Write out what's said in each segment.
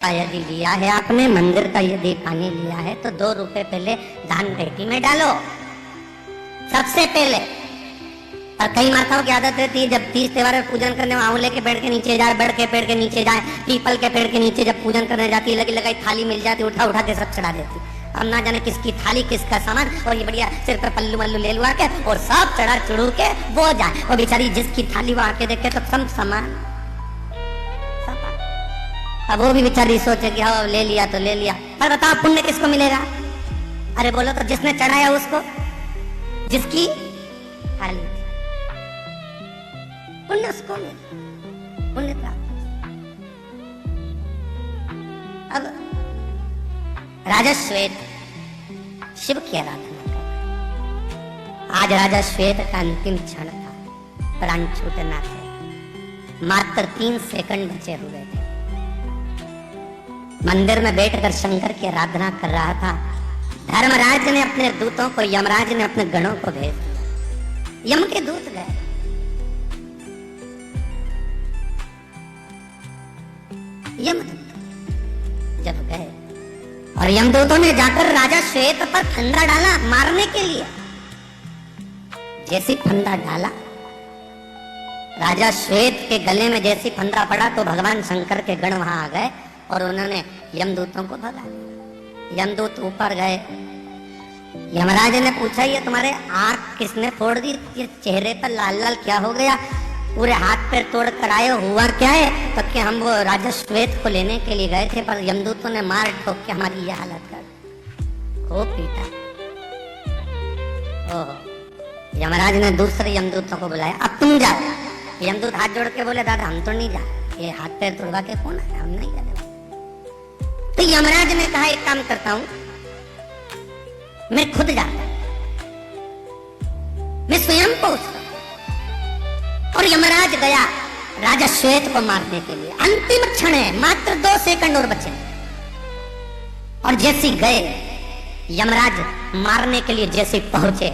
यदि लिया है आपने, मंदिर का यदि पानी लिया है तो 2 रुपए पहले दान पेटी में डालो सबसे पहले। और कई माताओं की आदत रहती है जब तीज त्योहार में पूजन करने आंवले के पेड़ के नीचे जाए, बड़ के पेड़ के नीचे जाए, पीपल के पेड़ के नीचे जब पूजन करने जाती है, लगी लगाई थाली मिल जाती, उठा उठा के सब चढ़ा देती। अब ना जाने किसकी थाली किसका सामान, और ये बढ़िया सिर पर पल्लू मल्लू ले लुआ के और सब चढ़ा चढ़ू के वो जाए, और बेचारी जिसकी थाली वो आके देखे तो सब सामान। अब वो भी बेचारी सोचे कि हाँ ले लिया तो ले लिया, पर बताओ पुण्य किसको मिलेगा? अरे बोलो तो जिसने चढ़ाया उसको, जिसकी थाली पुण्य उसको मिले, पुण्य प्राप्त। अब राजा श्वेत शिव की आराधना कर, आज राजा श्वेत का अंतिम क्षण था, प्राण छूटना थे, मात्र 3 सेकंड बचे हुए थे। मंदिर में बैठकर शंकर की आराधना कर रहा था। धर्मराज ने अपने दूतों को, यमराज ने अपने गणों को भेज दिया। यम के दूत गए, यमदूत जब गए और यमदूतों ने जाकर राजा श्वेत पर फंदा डाला मारने के लिए। जैसे फंदा डाला, राजा श्वेत के गले में जैसे फंदा पड़ा तो भगवान शंकर के गण वहां आ गए और उन्होंने यमदूतों को भगा दिया। यमदूत ऊपर गए, यमराज ने पूछा ये तुम्हारे आंख किसने फोड़ दी? ये चेहरे पर लाल लाल क्या हो गया? पूरे हाथ पैर तोड़ कर आए, हुआ क्या है? तो कि हम वो राजा श्वेत को लेने के लिए गए थे, पर यमदूतों ने मार ठोक के हमारी ये हालत कर खूब पीटा। ओह, यमराज ने दूसरे यमदूतों को बुलाया, अब तुम जाओ। यमदूत हाथ जोड़ के बोले दादा हम तो नहीं जा, ये हाथ पैर तोड़वा के कौन है, हम नहीं जाने। तो यमराज ने कहा एक काम करता हूं, मैं खुद जाता, मैं स्वयं पहुंचता। और यमराज गया राजा श्वेत को मारने के लिए। अंतिम क्षण है, मात्र 2 सेकंड और बचे। और जैसे गए यमराज मारने के लिए, जैसे पहुंचे,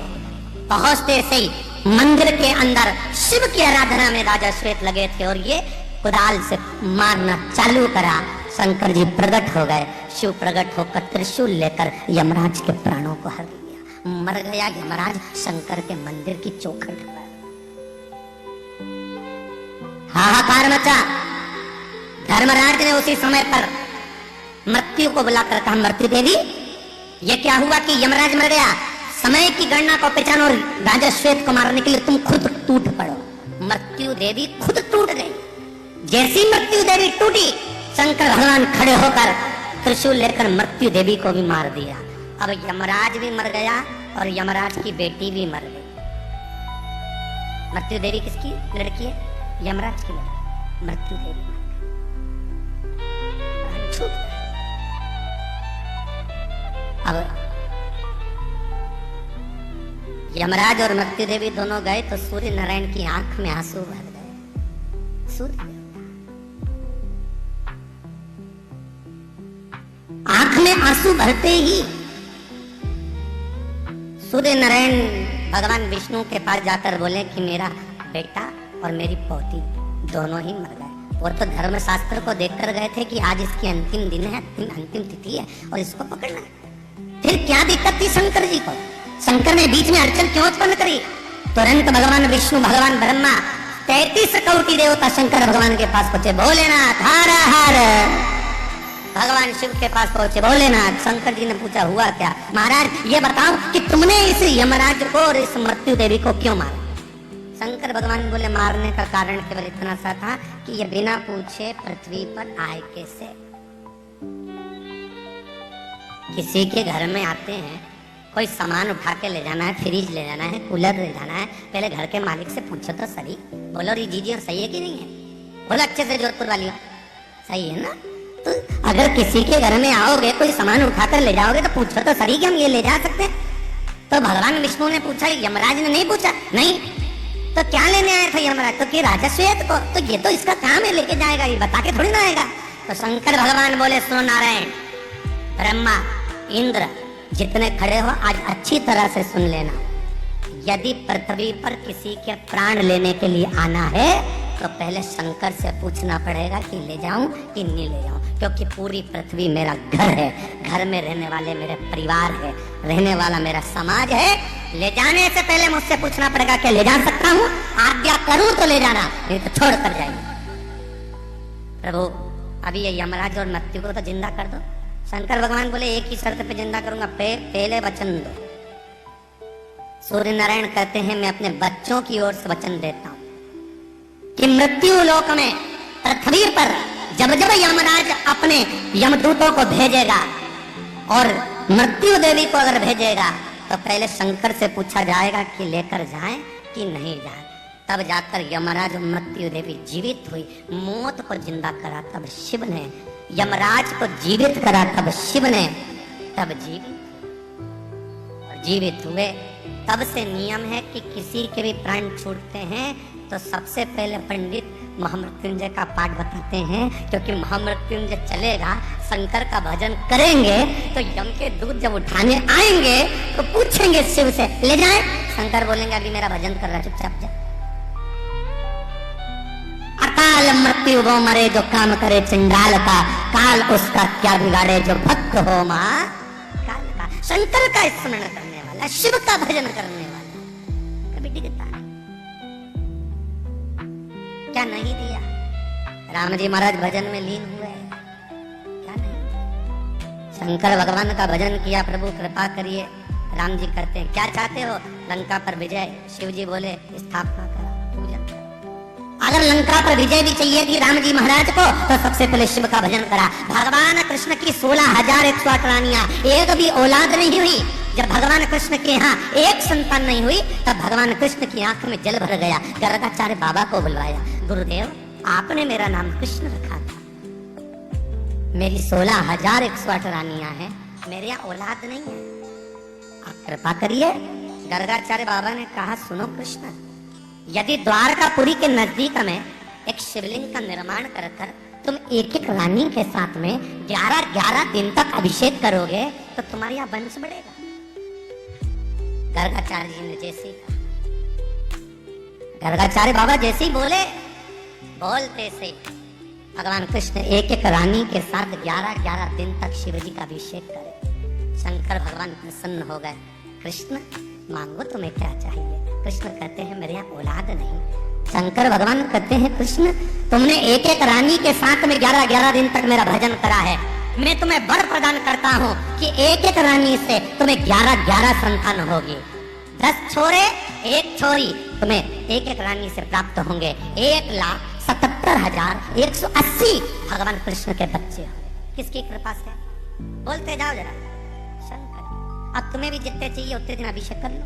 पहुंचते से ही मंदिर के अंदर शिव की आराधना में राजा श्वेत लगे थे और ये कुदाल से मारना चालू करा। शंकर जी प्रकट हो गए, शिव प्रकट होकर त्रिशूल लेकर यमराज के प्राणों को हर लिया। मर गया यमराज शंकर के मंदिर की चौखट पर। हाहाकार मचा। धर्मराज ने उसी समय पर मृत्यु को बुलाकर कहा, मृत्यु देवी ये क्या हुआ कि यमराज मर गया? समय की गणना को पहचानो और राजा श्वेत को मारने के लिए तुम खुद टूट पड़ो। मृत्यु देवी खुद टूट गई। जैसी मृत्यु देवी टूटी, शंकर भगवान खड़े होकर त्रिशूल लेकर मृत्यु देवी को भी मार दिया। अब यमराज भी मर गया और यमराज की बेटी भी मर गई। मृत्यु देवी किसकी लड़की है? यमराज की लड़की। मृत्यु देवी अब यमराज और मृत्यु देवी दोनों गए तो सूर्य नारायण की आंख में आंसू भर गए। सूर्य आंख में आंसू भरते ही सूर्य नारायण भगवान विष्णु के पास जाकर बोले कि मेरा बेटा और मेरी पोती दोनों ही मर गए। और तो धर्मशास्त्र को देखकर गए थे कि आज इसकी अंतिम दिन है, अंतिम तिथि है और इसको पकड़ना है। फिर क्या दिक्कत थी शंकर जी को? शंकर ने बीच में अड़चन क्यों उत्पन्न करी? तुरंत भगवान विष्णु, भगवान ब्रह्मा, 33 कोटि देवता शंकर भगवान के पास पहुंचे। भोलेनाथ हर हर। भगवान शिव के पास पहुंचे। भोलेनाथ, शंकर जी ने पूछा हुआ क्या? महाराज ये बताओ कि तुमने इस यमराज को और इस मृत्यु देवी को क्यों मारा? शंकर भगवान बोले मारने का कारण केवल इतना सा था कि ये बिना पूछे पृथ्वी पर आए कैसे। किसी के घर में आते हैं, कोई सामान उठा के ले जाना है, फ्रिज ले जाना है, कूलर ले जाना है, पहले घर के मालिक से पूछो तो सही। बोलो री जीजी सही है कि नहीं है? बोलो अच्छे से जोधपुर वाली सही है ना? तो अगर किसी के घर में आओगे, कोई सामान उठाकर ले जाओगे तो पूछो तो सही कि हम ये ले जा सकते हैं। तो भगवान विष्णु ने पूछा, यमराज ने नहीं पूछा। नहीं तो क्या लेने आया था यमराज? तो कि राजा श्वेत को, तो ये तो इसका काम है, लेके जाएगा, ये बता के थोड़ी ना आएगा। तो शंकर भगवान बोले सुनो नारायण, ब्रह्मा, इंद्र जितने खड़े हो आज अच्छी तरह से सुन लेना। यदि पृथ्वी पर किसी के प्राण लेने के लिए आना है तो पहले शंकर से पूछना पड़ेगा कि ले जाऊं कि नहीं ले जाऊं, क्योंकि पूरी पृथ्वी मेरा घर है, घर में रहने वाले मेरे परिवार है, रहने वाला मेरा समाज है। ले जाने से पहले मुझसे पूछना पड़ेगा कि ले जा सकता हूं, आज्ञा करूं तो ले जाना, नहीं तो छोड़ कर जाएंगे। प्रभु अभी ये यमराज और मृत्यु को तो जिंदा कर दो। शंकर भगवान बोले एक ही शर्त पे जिंदा करूंगा, पहले वचन दो। सूर्य नारायण कहते हैं मैं अपने बच्चों की ओर से वचन देता हूं कि मृत्यु लोक में पृथ्वी पर जब जब यमराज अपने यमदूतों को भेजेगा और मृत्यु देवी को अगर भेजेगा तो पहले शंकर से पूछा जाएगा कि लेकर जाएं कि नहीं जाएं। तब जाकर यमराज और मृत्यु देवी जीवित हुई, मौत को जिंदा करा तब शिव ने, यमराज को जीवित करा तब शिव ने, तब जीवित हुए। तब से नियम है कि किसी के भी प्राण छूटते हैं तो सबसे पहले पंडित महामृत्युंजय का पाठ बताते हैं, क्योंकि महामृत्युंजय चलेगा, शंकर का भजन करेंगे तो यम के दूत जब उठाने आएंगे तो पूछेंगे शिव से ले जाएं। शंकर बोलेंगे अभी मेरा भजन कर रहा, चुपचाप जा। अकाल मृत्यु वो मरे जो काम करे चंडाल का, काल उसका क्या बिगाड़े जो भक्त हो मां काल का। शंकर का स्मरण करने वाला, शिव का भजन करने वाला कभी डिगता नहीं। क्या नहीं दिया? राम जी महाराज भजन में लीन हुए, क्या नहीं? शंकर भगवान का भजन किया, प्रभु कृपा करिए। राम जी करते हैं, क्या चाहते हो? लंका पर विजय। शिव जी बोले स्थापना करा, पूजा। अगर लंका पर विजय भी चाहिए थी राम जी महाराज को तो सबसे पहले शिव का भजन करा। भगवान कृष्ण की 16,108 रानियां, एक भी औलाद नहीं हुई। जब भगवान कृष्ण के यहाँ एक संतान नहीं हुई तब भगवान कृष्ण की आंख में जल भर गया। गर्गाचार्य बाबा को बुलवाया, गुरुदेव आपने मेरा नाम कृष्ण रखा था, मेरी 16,108 रानियां हैं, मेरे यहाँ औलाद नहीं है, आप कृपा करिए। गर्गाचार्य बाबा ने कहा सुनो कृष्ण, यदि द्वारकापुरी के नजदीक में एक शिवलिंग का निर्माण कर तुम एक एक रानी के साथ में 11-11 दिन तक अभिषेक करोगे तो तुम्हारे यहाँ वंश बढ़ेगा। गर्गाचार्य जी ने जैसे गर्गाचार्य बाबा जैसे ही बोलते से भगवान कृष्ण एक एक रानी के साथ 11-11 दिन तक शिव जी का अभिषेक करे। शंकर भगवान प्रसन्न हो गए। कृष्ण मांगो तुम्हें क्या चाहिए? कृष्ण कहते हैं मेरे यहाँ औलाद नहीं। शंकर भगवान कहते हैं कृष्ण तुमने एक एक रानी के साथ में 11-11 दिन तक मेरा भजन करा है, मैं तुम्हें वर प्रदान करता हूँ कि एक एक रानी से तुम्हें 11-11 संतान होगी। 10 छोरे 1 छोरी तुम्हें एक एक रानी से प्राप्त होंगे। 1,77,180 भगवान कृष्ण के बच्चे होंगे। किसकी कृपा से? बोलते जाओ जरा। शंकर, अब तुम्हें भी जितने चाहिए उतने दिन अभिषेक कर लो,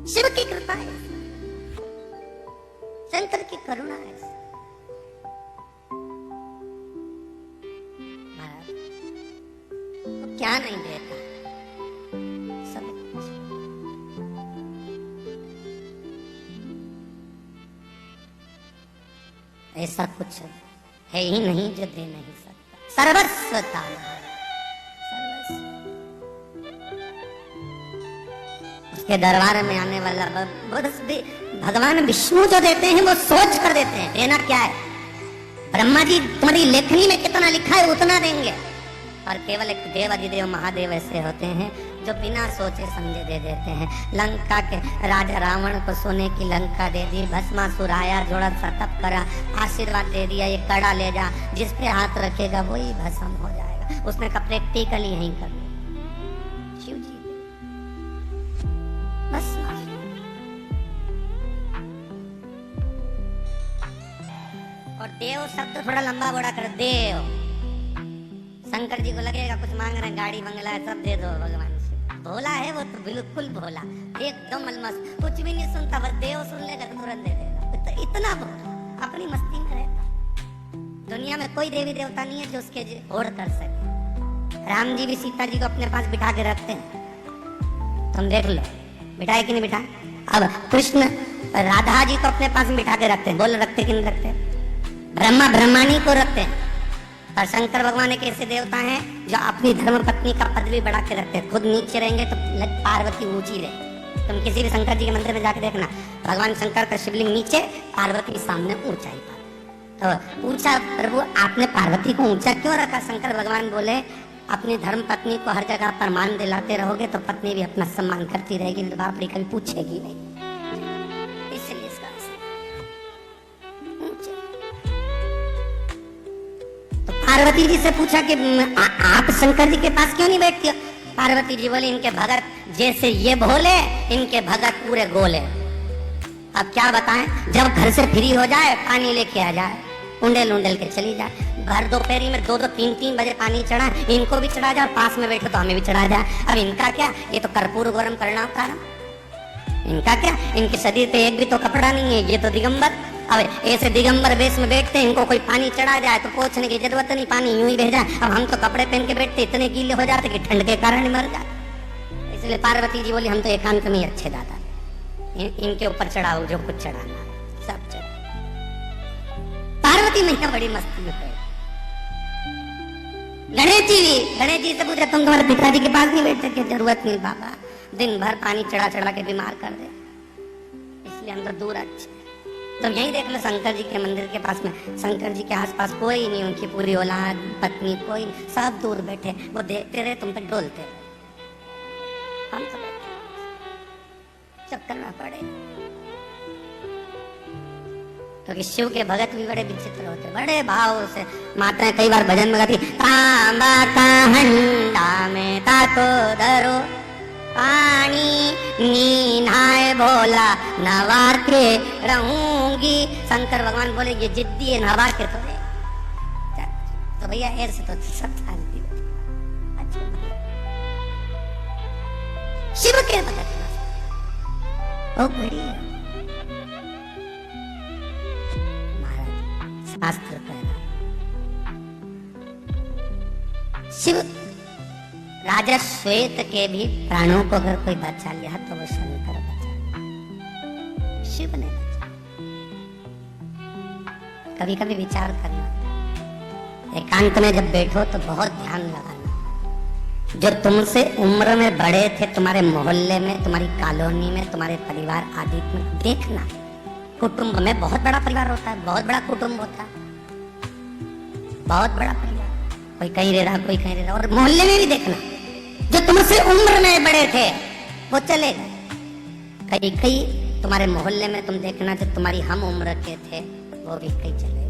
शिव की कृपा है, शंकर की करुणा है। तो क्या नहीं देता सब कुछ। ऐसा कुछ है ही नहीं जो दे नहीं सकता। सर्वस्व ताना, उसके दरबार में आने वाला भगवान विष्णु जो देते हैं वो सोच कर देते हैं। देना क्या है? ब्रह्मा जी तुम्हारी लेखनी में कितना लिखा है उतना देंगे, और केवल एक देव अधिदेव महादेव ऐसे होते हैं जो बिना सोचे समझे दे देते हैं। लंका के राजा रावण को सोने की लंका दे दी, भस्मासुर आया, जोड़ा सा तप करा, आशीर्वाद दे दिया ये कड़ा ले जा, जिस पे हाथ रखेगा वही भस्म हो जाएगा। उसने कहा प्रैक्टिकली यही कर लिया। शिव जी बस और देव शब्द थोड़ा लंबा बड़ा कर, देव। शंकर जी को लगेगा कुछ मांग रहे हैं, गाड़ी बंगला है, सब दे दो भगवान से। भोला है वो तो बिल्कुल भोला, एकदम अलमस्त, कुछ भी नहीं सुनता, बस देव सुन लेगा तो तुरंत दे देगा। तो इतना भोला, अपनी मस्ती में रहता। दुनिया में कोई देवी देवता नहीं है जो उसके होड़ कर सके। राम जी भी सीता जी को अपने पास बिठा के रखते हैं, तुम देख लो बिठाए कि नहीं बिठाए। अब कृष्ण राधा जी को अपने पास बिठा के रखते हैं, बोल रखते कि नहीं रखते। ब्रह्मा ब्रह्माणी को रखते हैं, और शंकर भगवान एक ऐसे देवता हैं जो अपनी धर्म पत्नी का पद भी बढ़ा के रखते हैं। खुद नीचे रहेंगे तो पार्वती ऊंची रहे, तुम किसी भी शंकर जी के मंदिर में जाके देखना, भगवान शंकर का शिवलिंग नीचे, पार्वती सामने ऊंचाई पर। तो ऊंचा प्रभु आपने पार्वती को ऊंचा क्यों रखा? शंकर भगवान बोले अपनी धर्म पत्नी को हर जगह पर मान दिलाते रहोगे तो पत्नी भी अपना सम्मान करती रहेगी, बापड़ी कभी पूछेगी नहीं। इसलिए इसका तो पार्वती जी से पूछा कि आप शंकर जी के पास क्यों नहीं बैठती हो? पार्वती जी बोली इनके भगत जैसे ये भोले, इनके भगत पूरे गोले। अब क्या बताएं, जब घर से फ्री हो जाए पानी लेके आ जाए, उंडेल उंडेल के चली जाए। भर दोपहरी में 2-2, 3-3 बजे पानी चढ़ा, इनको भी चढ़ा जाए, पास में बैठे तो हमें भी चढ़ा जाए। अब इनका क्या, ये तो कर्पूर गरम करना होता है। इनका क्या, इनके शरीर पे एक भी तो कपड़ा नहीं है, ये तो दिगंबर। अब ऐसे दिगंबर वेश में बैठते हैं, इनको कोई पानी चढ़ा जाए तो पोंछने की जरूरत नहीं, पानी यूं ही बह जाए। अब हम तो कपड़े पहन के बैठते, इतने गीले हो जाते कि ठंड के कारण मर जाते। इसलिए पार्वती जी बोली हम तो एकांत में ही अच्छे दादा, इनके ऊपर चढ़ाओ जो कुछ चढ़ाना सब चढ़ा। पार्वती मैया बड़ी मस्ती में पड़ी। गणेश जी से पूछा तुम तुम्हारे पिताजी के पास नहीं बैठते? क्या जरूरत नहीं बाबा, दिन भर पानी चढ़ा चढ़ा के बीमार कर दे, इसलिए हम तो दूर अच्छे। तो यही देख लो शंकर जी के मंदिर के पास में, शंकर जी के आसपास कोई नहीं, उनकी पूरी औलाद पत्नी कोई, सब दूर बैठे, वो देखते रहे, तुम पे डोलते रहे। हम तो चक्कर ना पड़े, क्योंकि शिव के भगत भी बड़े विचित्र होते, बड़े भाव से। माताएं कई बार भजन में गाती, तांबा का हंडा में ताको धरो, पानी नीनाए भोला नवार के रहूंगी। शंकर भगवान बोले ये जिद्दी है, नवार के तो तो भैया ऐसे तो सब शांति। अच्छा शिव के भगत ओ बढ़िया शास्त्र कह रहा, शिव राजा श्वेत के भी प्राणों को अगर कोई बचा लिया तो वो शंकर बचा, शिव ने बचा। कभी कभी विचार करना, एकांत में जब बैठो तो बहुत ध्यान लगाना। जो तुमसे उम्र में बड़े थे, तुम्हारे मोहल्ले में, तुम्हारी कॉलोनी में, तुम्हारे परिवार आदि में देखना। कुटुंब में बहुत बड़ा परिवार होता है, बहुत बड़ा कुटुंब होता है, बहुत बड़ा परिवार, कोई कहीं रह रहा, कोई कहीं रह रहा। और मोहल्ले में भी देखना, जो तुमसे उम्र में बड़े थे वो चले गए। कई तुम्हारे मोहल्ले में तुम देखना जो तुम्हारी हम उम्र के थे वो भी कई चले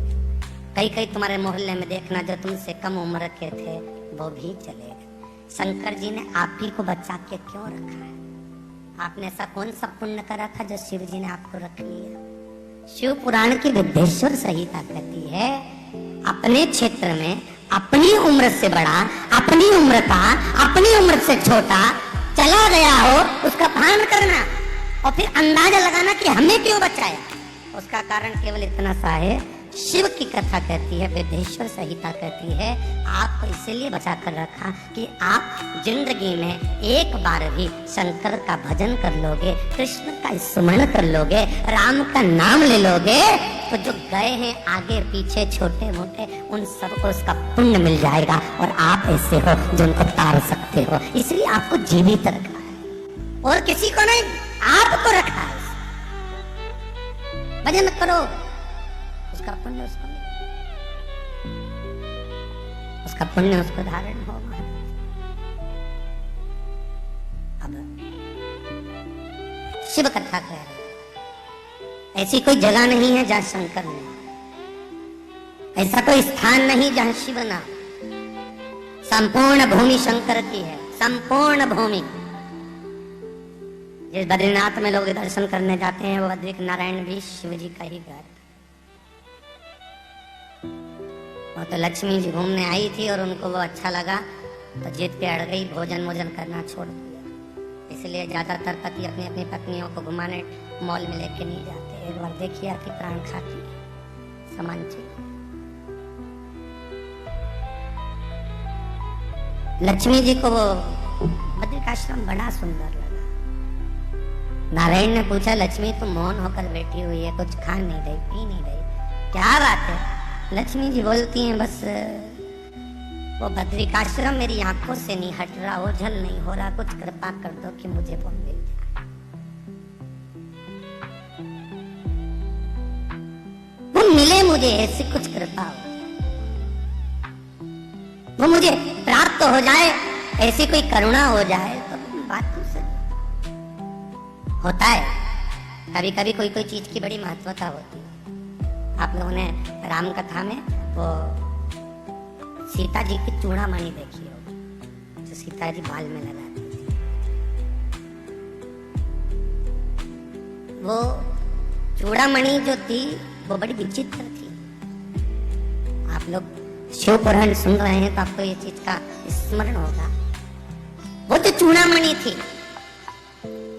गए। कई तुम्हारे मोहल्ले में देखना जो तुमसे कम उम्र के थे वो भी चले गए। शंकर जी ने आप ही को बचा के क्यों रखा है? आपने ऐसा कौन सा पुण्य करा था जो शिव जी ने आपको रख लिया? शिव पुराण की विद्येश्वर संहिता कहती है, अपने क्षेत्र में अपनी उम्र से बड़ा, अपनी उम्र का, अपनी उम्र से छोटा चला गया हो, उसका भान करना और फिर अंदाजा लगाना कि हमें क्यों बचाया। उसका कारण केवल इतना सा है, शिव की कथा कहती है, विद्येश्वर संहिता कहती है, आपको इसीलिए बचा कर रखा कि आप जिंदगी में एक बार भी शंकर का भजन कर लोगे, कृष्ण का स्मरण कर लोगे, राम का नाम ले लोगे, तो जो गए हैं आगे पीछे छोटे मोटे उन सबको उसका पुण्य मिल जाएगा। और आप ऐसे हो जो उनको तार सकते हो, इसलिए आपको जीवित रखा है और किसी को नहीं, आपको रखा है। भजन करो, उसका पुण्य उसको मिलेगा, उसका पुण्य उसको धारण होगा। अब शिव कथा कह रहे, ऐसी कोई जगह नहीं है जहां शंकर नहीं, ऐसा कोई स्थान नहीं जहां शिव ना। संपूर्ण भूमि शंकर की है, संपूर्ण भूमि। जिस बद्रीनाथ में लोग दर्शन करने जाते हैं वो बद्रीक नारायण भी शिव जी का ही घर। वो तो लक्ष्मी जी घूमने आई थी और उनको वो अच्छा लगा तो जिद पे अड़ गई, भोजन वोजन करना छोड़ दिया। इसलिए ज्यादातर पति अपनी अपनी पत्नियों को घुमाने मॉल में लेके नहीं जाते। एक बार देखिए आपकी प्राण खाती समान चीज। लक्ष्मी जी को वो बद्रिकाश्रम बड़ा सुंदर लगा। नारायण ने पूछा, लक्ष्मी तुम मौन होकर बैठी हुई है, कुछ खा नहीं रही, पी नहीं रही, क्या बात है? लक्ष्मी जी बोलती हैं, बस वो बद्रिकाश्रम मेरी आंखों से नहीं हट रहा, ओझल नहीं हो रहा, कुछ कृपा कर दो कि मुझे वो मिल जाए। मुझे ऐसी कुछ कृपा हो, वो मुझे प्राप्त हो जाए, ऐसी कोई करुणा हो जाए तो बात तुमसे होता है। कभी कभी कोई कोई चीज की बड़ी महत्वता होती है। आप लोगों ने राम कथा में वो सीता जी की चूड़ामणि देखी हो, जो सीता जी बाल में लगाती थी। वो चूड़ामणि जो थी वो बड़ी विचित्र थी। आप लोग शिव पुराण सुन रहे हैं तो आपको ये चीज का स्मरण होगा। वो जो चूड़ामणि थी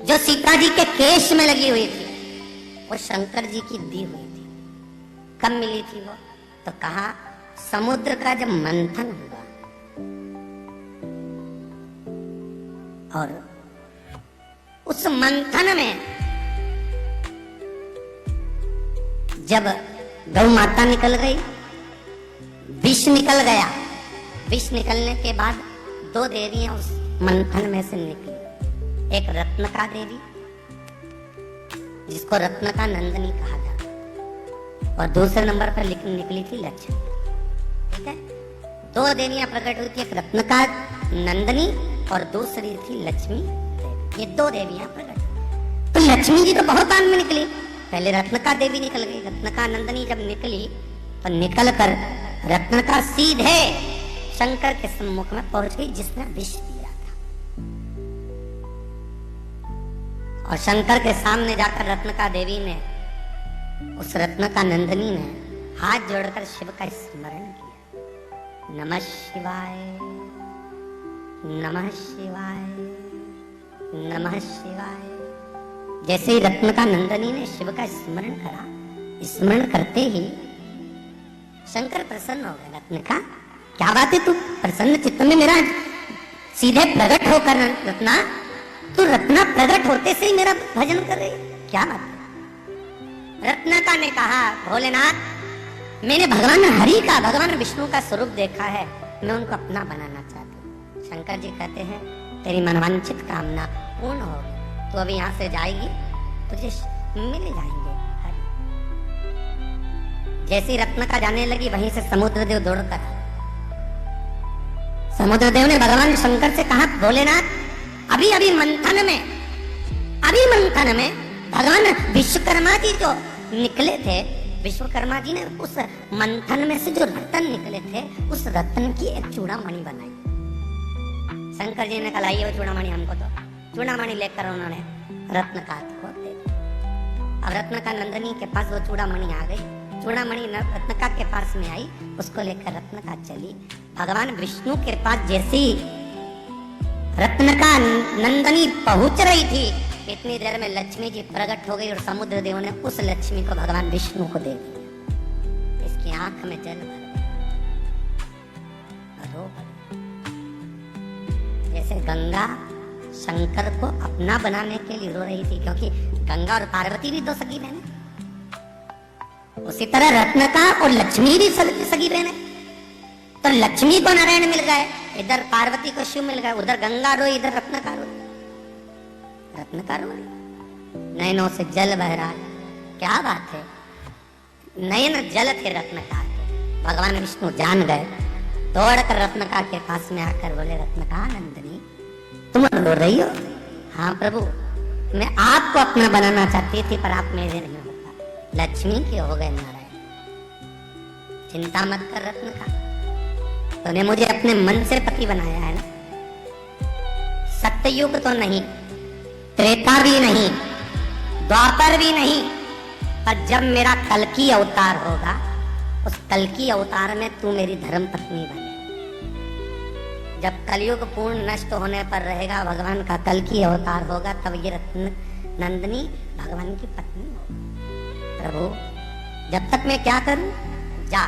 जो सीता जी के केश में लगी हुई थी, वो शंकर जी की दी हुई थी। कब मिली थी वो? तो कहा समुद्र का जब मंथन हुआ और उस मंथन में जब गौ माता निकल गई, विष निकल गया, विष निकलने के बाद दो देवियां उस मंथन में से निकली। एक रत्नका देवी जिसको रत्नका नंदनी कहा जाता, और दूसरे नंबर पर निकली थी लक्ष्मी। ठीक है, दो देवियां प्रकट हुई थी, एक रत्नका नंदनी और दूसरी थी लक्ष्मी देवी। ये दो देवियां प्रकट। तो लक्ष्मी जी तो बहुत बाद में निकली, पहले रत्नका देवी निकल गई। रत्नका नंदनी जब निकली तो निकल कर रत्नका सीधे शंकर के सम्मुख में पहुंच गई, जिसने विष दिया था। और शंकर के सामने जाकर रत्नका देवी ने, उस रत्नका नंदनी ने हाथ जोड़कर शिव का स्मरण किया। नमः शिवाय, नमः शिवाय, नमः शिवाय। जैसे ही रत्नका नंदनी ने शिव का स्मरण करा, स्मरण करते ही शंकर प्रसन्न हो गए। रत्नका, क्या बात है, तू प्रसन्न चित्त में मेरा सीधे प्रकट होकर रत्ना, तू रत्ना प्रकट होते से ही मेरा भजन कर रही, क्या बात है? रत्नका ने कहा, भोलेनाथ, मैंने भगवान हरि का, भगवान विष्णु का स्वरूप देखा है, मैं उनको अपना बनाना चाहती हूँ। शंकर जी कहते हैं, तेरी मनवांछित कामना पूर्ण हो गई, तो अभी यहाँ से जाएगी, तुझे मिल जाएंगे हरि। जैसे ही रत्नका जाने लगी, वहीं से समुद्रदेव दौड़कर, समुद्रदेव ने भगवान शंकर से कहा, भोलेनाथ, अभी अभी मंथन में भगवान विश्वकर्मा जी जो निकले थे, विश्वकर्मा जी ने उस मंथन में से जो रत्न निकले थे, उस रत्न की एक चूड़ामणि बनाई। शंकर जी ने कहा, लाइए वो चूड़ामणि हमको। तो चूड़ामणि लेकर उन्होंने रत्नका को दे दी। अब रत्नका नंदनी के पास वो चूड़ामणि आ गई। चूड़ामणि रत्नका के पास में आई, उसको लेकर रत्नका चली। भगवान विष्णु के पास जैसी रत्नका नंदनी पहुंच रही थी, इतनी देर में लक्ष्मी जी प्रकट हो गई और समुद्र देव ने उस लक्ष्मी को भगवान विष्णु को दे दिया। इसकी आंख में जल भर, जैसे गंगा शंकर को अपना बनाने के लिए रो रही थी, क्योंकि गंगा और पार्वती भी दो सगी बहन, उसी तरह रत्नका और लक्ष्मी भी सगी बहन है। तो लक्ष्मी को नारायण मिल गए, इधर पार्वती को शिव मिल गए, उधर गंगा रो, इधर रत्नका रो। रत्नका रो, नयनों से जल बह रहा है, क्या बात है, नयन जल थे रत्नका के। भगवान विष्णु जान गए, दौड़कर रत्नका के पास में आकर बोले, रत्नका नंदनी, तुम रो रही हो? हाँ प्रभु, मैं आपको अपना बनाना चाहती थी, पर आप मेरे नहीं होता, लक्ष्मी के हो गए नारायण। चिंता मत कर रत्नका, तूने मुझे अपने मन से पति बनाया है ना। सत्ययुग तो नहीं, त्रेता भी नहीं, द्वापर भी नहीं, पर जब मेरा कल्कि अवतार होगा, उस कल्कि अवतार में तू मेरी धर्म पत्नी बने। जब कलयुग पूर्ण नष्ट होने पर रहेगा, भगवान का कल्कि अवतार होगा, तब ये रत्न नंदनी भगवान की पत्नी होगी। प्रभु, जब तक मैं क्या करूं? जा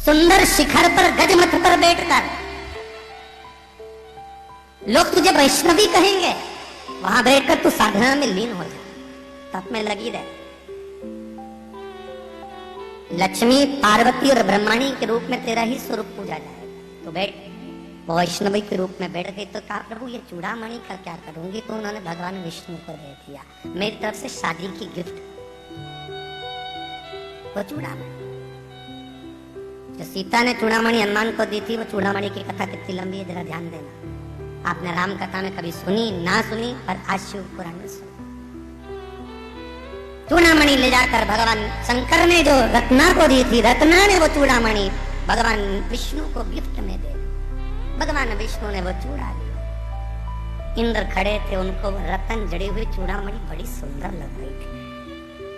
सुंदर शिखर पर गजमथ पर बैठकर, लोग तुझे वैष्णवी कहेंगे, वहां बैठकर तू साधना में लीन हो जा, तप में लगी रहे। लक्ष्मी, पार्वती और ब्रह्मणी के रूप में तेरा ही स्वरूप पूजा जाए। तो बैठ, वैष्णवी के रूप में बैठ गई। तो कहा, प्रभु ये चूड़ामणि का क्या करूंगी? तो उन्होंने भगवान विष्णु को दे दिया, मेरी तरफ से शादी की गिफ्ट। वो चूड़ामणि जो सीता ने चूड़ामणि हनुमान को दी थी, वो चूड़ामणि की कथा कितनी लंबी है जरा ध्यान देना। आपने राम कथा में कभी सुनी ना सुनी, पर आज शिव पुराण में सुनी। चूड़ामणि ले जाकर भगवान शंकर ने जो रत्ना को दी थी, रत्ना ने वो चूड़ामणि भगवान विष्णु को गिफ्ट में दे। भगवान विष्णु ने वो चूड़ा लिया। इंद्र खड़े थे, उनको रतन जड़ी हुई चूड़ामणि बड़ी सुंदर लग रही थी,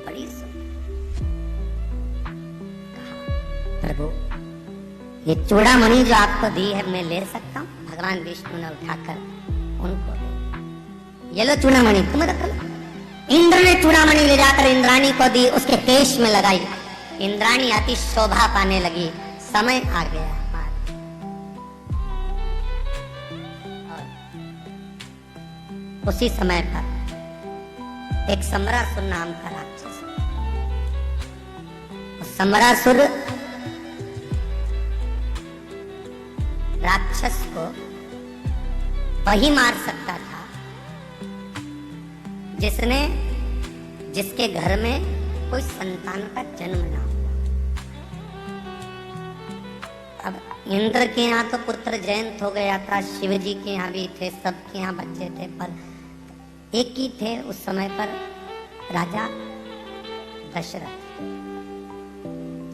बड़ी सुंदर। कहा प्रभु ये चूड़ामणि जो आपको दी है मैं ले सकता हूँ? भगवान विष्णु ने उठाकर उनको दे, ये लो चूड़ामणि तुम रख लो। इंद्र ने चूड़ामणि ले जाकर इंद्राणी को दी, उसके केश में लगाई। इंद्राणी अति शोभा पाने लगी। समय आ गया और उसी समय पर एक समरासुर नाम का राक्षस, समरासुर राक्षस को वही मार सकता था जिसके घर में कोई संतान का जन्म ना हो। अब इंद्र के यहाँ तो पुत्र जयंत हो गया था, शिव जी के यहाँ भी थे, सबके यहाँ बच्चे थे, पर एक ही थे उस समय पर राजा दशरथ,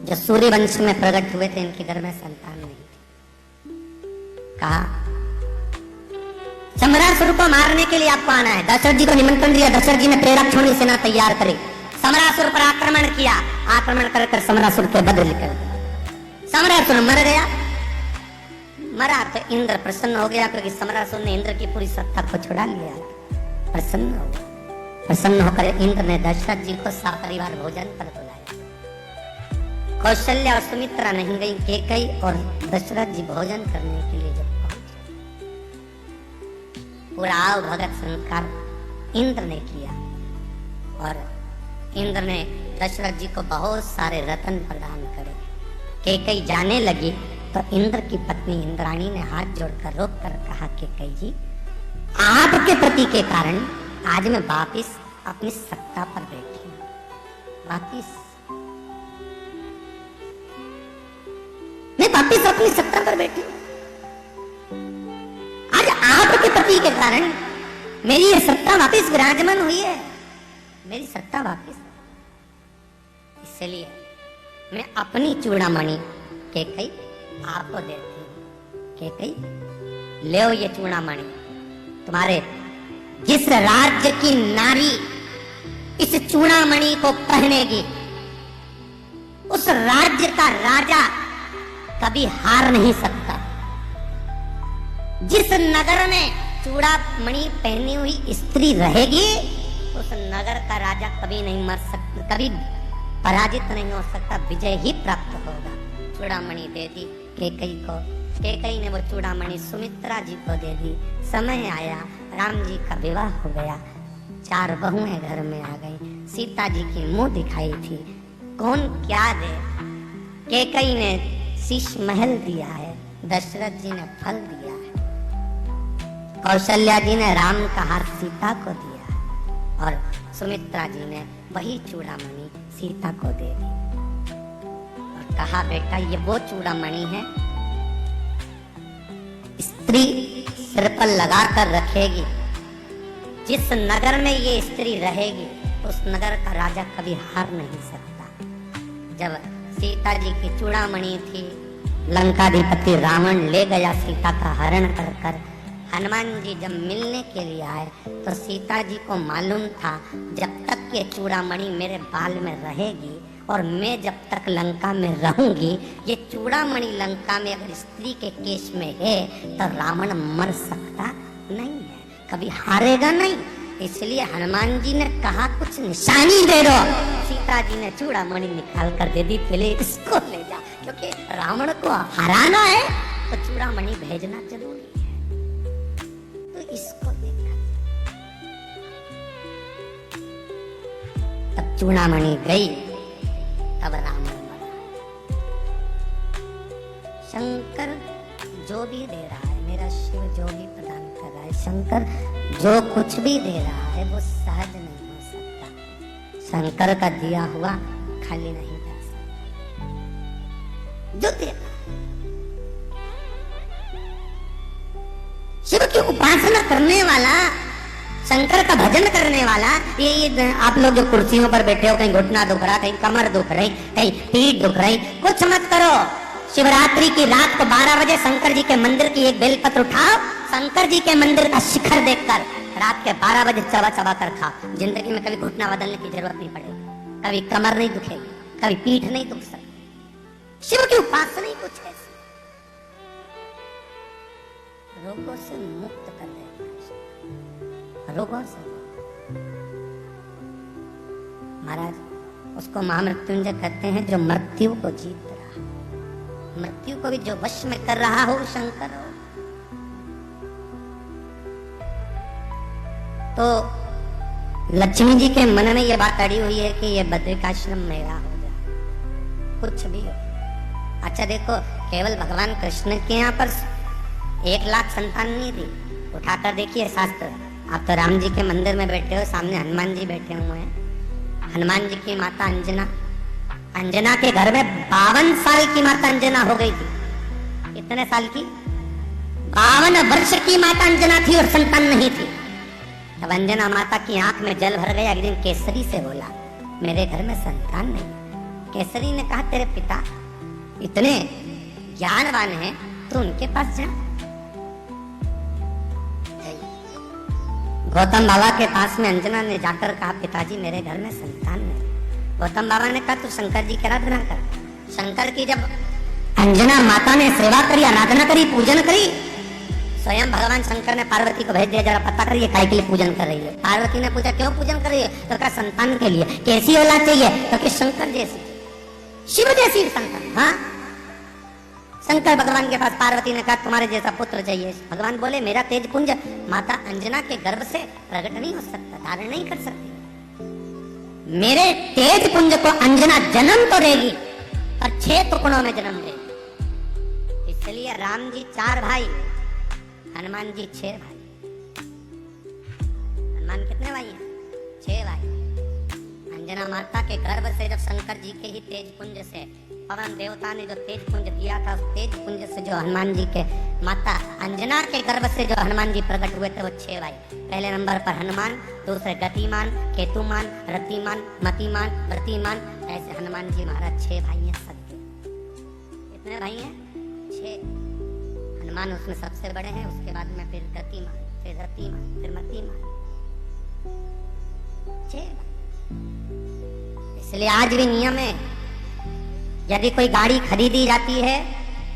जो सूर्य वंश में प्रकट हुए थे। इनके घर में संतान नहीं थी। कहा समरासुर को मारने के लिए आपको आना है। दशरथ जी को निमंत्रण दिया। दशरथ जी ने प्रेरक छोड़ी सेना तैयार करी, समरासुर पर आक्रमण किया। आक्रमण कर समरासुर के बदले निकल गया। समरासुर मर गया। मरा तो इंद्र प्रसन्न हो गया, क्योंकि समरासुर ने इंद्र की पूरी सत्ता को छुड़ा लिया। प्रसन्न हो गया। प्रसन्न होकर इंद्र ने दशरथ जी को सपरिवार भोजन पर बुलाया। कौशल्या और सुमित्रा नहीं गई, कैकेयी और दशरथ जी भोजन करने के लिए जब पहुंचे, पूरा आव भगत संस्कार इंद्र ने किया और इंद्र ने दशरथ जी को बहुत सारे रत्न प्रदान करे। कैकेयी जाने लगी तो इंद्र की पत्नी इंद्राणी ने हाथ जोड़कर रोककर कहा, कैकेयी जी आपके पति के कारण आज मैं वापिस अपनी सत्ता पर बैठी हूं। मैं वापिस अपनी सत्ता पर बैठी हूं। आज आपके पति के कारण मेरी ये सत्ता वापिस विराजमान हुई है, मेरी सत्ता वापिस। इसलिए मैं अपनी चूड़ामणि कैकेयी आपको देती हूं। कैकेयी ले ये चूड़ामणि, तुम्हारे जिस राज्य की नारी इस चूड़ामणि को पहनेगी उस राज्य का राजा कभी हार नहीं सकता। जिस नगर में चूड़ामणि पहनी हुई स्त्री रहेगी उस नगर का राजा कभी नहीं मर सकता, कभी पराजित नहीं हो सकता, विजय ही प्राप्त होगा। चूड़ामणि दे दी कैकेयी को। कैकेयी ने वो चूड़ामणि सुमित्रा जी को दे दी। समय आया, राम जी का विवाह हो गया। 4 बहुएं घर में आ गई। सीता जी की मुंह दिखाई थी, कौन क्या दे। कैकेयी ने शीश महल दिया है, दशरथ जी ने फल दिया है, कौशल्या जी ने राम का हार सीता को दिया है और सुमित्रा जी ने वही चूड़ामणि सीता को दे दी और कहा, बेटा ये वो चूड़ामणि है स्त्री सिर पर लगाकर रखेगी। जिस नगर में ये स्त्री रहेगी उस नगर का राजा कभी हार नहीं सकता। जब सीता जी की चूड़ामणि थी, लंकाधिपति रावण ले गया सीता का हरण कर कर। हनुमान जी जब मिलने के लिए आए तो सीता जी को मालूम था जब तक ये चूड़ामणि मेरे बाल में रहेगी और मैं जब तक लंका में रहूंगी, ये चूड़ामणि लंका में अगर स्त्री के केश में है तो रावण मर सकता नहीं है, कभी हारेगा नहीं। इसलिए हनुमान जी ने कहा कुछ निशानी दे दो। सीता जी ने चूड़ामणि निकाल कर दे दी, पहले इसको ले जा, क्योंकि रावण को हराना है तो चूड़ामणि भेजना जरूरी है, तो इसको देखा। तब चूड़ामणि गई, तब रावण मरा। शंकर जो भी दे रहा है, मेरा शिव जो भी प्रदान कर रहा है, शंकर जो कुछ भी दे रहा है वो सहज नहीं हो सकता। शंकर का दिया हुआ खाली नहीं जा सकता। जो देता। शिव की उपासना करने वाला, शंकर का भजन करने वाला, ये आप लोग जो कुर्सियों पर बैठे हो, कहीं घुटना दुख रहा, कहीं कमर दुख रही, कहीं पीठ दुख रही, कुछ मत करो। शिवरात्रि की रात को 12 बजे शंकर जी के मंदिर की एक बेलपत्र उठाओ, शंकर जी के मंदिर का शिखर देखकर रात के 12 बजे चबा चबा कर खाओ। जिंदगी में कभी घुटना बदलने की जरूरत नहीं पड़ेगी, कभी कमर नहीं दुखेगी, कभी पीठ नहीं दुख सकती। शिव की उपासना ही कुछ ऐसी रोगों से मुक्त कर देता है। रोगों से महाराज उसको महामृत्युंजय कहते हैं, जो मृत्यु को जीत रहा, मृत्यु को भी जो वश में कर रहा हो शंकर हो। तो लक्ष्मी जी के मन में ये बात अड़ी हुई है कि ये बद्रिकाश्रम मेरा हो जाए, कुछ भी हो। अच्छा देखो, केवल भगवान कृष्ण के यहाँ पर 1 लाख संतान नहीं थी। उठाकर देखिए शास्त्र, आप तो राम जी के मंदिर में बैठे हो, सामने हनुमान जी बैठे हुए हैं। हनुमान जी की माता अंजना, अंजना के घर में 52 साल की माता अंजना हो गई थी। कितने साल की? 52 वर्ष की माता अंजना थी और संतान नहीं थी। तब अंजना माता की आंख में जल भर गया। एक दिन केसरी से बोला, मेरे घर में संतान नहीं। केसरी ने कहा, तेरे पिता इतने ज्ञानवान हैं, तो उनके पास जा। गौतम बाबा के पास में अंजना ने जाकर कहा, पिताजी मेरे घर में संतान नहीं। गौतम बाबा ने कहा, तू शंकर जी की आराधना कर। शंकर की जब अंजना माता ने सेवा करी, आराधना करी, पूजन करी, स्वयं भगवान शंकर ने पार्वती को भेज दिया, जरा पता करिए काय के लिए पूजन कर रही है। पार्वती ने पूछा, क्यों पूजन कर रही है? तो कहा, संतान के लिए। कैसी औलाद चाहिए? तो कि शंकर जैसी, शिव जैसी संतान। हाँ, शंकर भगवान के पास, पार्वती ने कहा, तुम्हारे जैसा पुत्र चाहिए। भगवान बोले, मेरा तेज पुंज माता अंजना के गर्भ से प्रकट नहीं हो सकता, धारण नहीं कर सकती। मेरे तेज पुंज को अंजना जन्म तो देगी, पर 6 टुकड़ों में जन्म देगी। इसलिए राम जी 4 भाई, हनुमान जी 6 भाई। हनुमान कितने भाई हैं? 6 भाई। अंजना माता के गर्भ से जब शंकर जी के ही तेज पुंज से, पवन देवता ने जो तेज पुंज दिया था, उस तेज पुंज से जो हनुमान जी के माता अंजना के गर्भ से जो हनुमान जी प्रकट हुए थे, वो 6 भाई। पहले नंबर पर हनुमान, दूसरे गतिमान, केतुमान, रतिमान, मतिमान, व्रतिमान। ऐसे हनुमान जी महाराज 6 भाई हैं सबके। कितने भाई हैं? 6। हनुमान उसमें सबसे बड़े हैं, उसके बाद में फिर गतिमान, फिर रतिमान, फिर मतिमान। 6 भाई। इसलिए आज भी नियम है, यदि कोई गाड़ी खरीदी जाती है,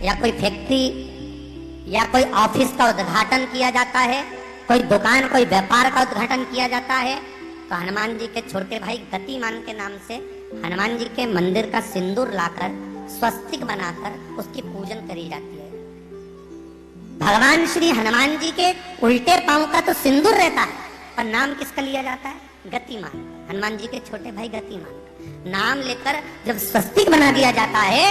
या कोई फैक्ट्री या कोई ऑफिस का उद्घाटन किया जाता है, कोई दुकान, कोई व्यापार का उद्घाटन किया जाता है, तो हनुमान जी के छोटे भाई गतिमान के नाम से हनुमान जी के मंदिर का सिंदूर लाकर स्वस्तिक बनाकर उसकी पूजन करी जाती है। भगवान श्री हनुमान जी के उल्टे पांव का तो सिंदूर रहता है, पर नाम किसका लिया जाता है? गतिमान। हनुमान जी के छोटे भाई गतिमान नाम लेकर जब स्वस्तिक बना दिया जाता है,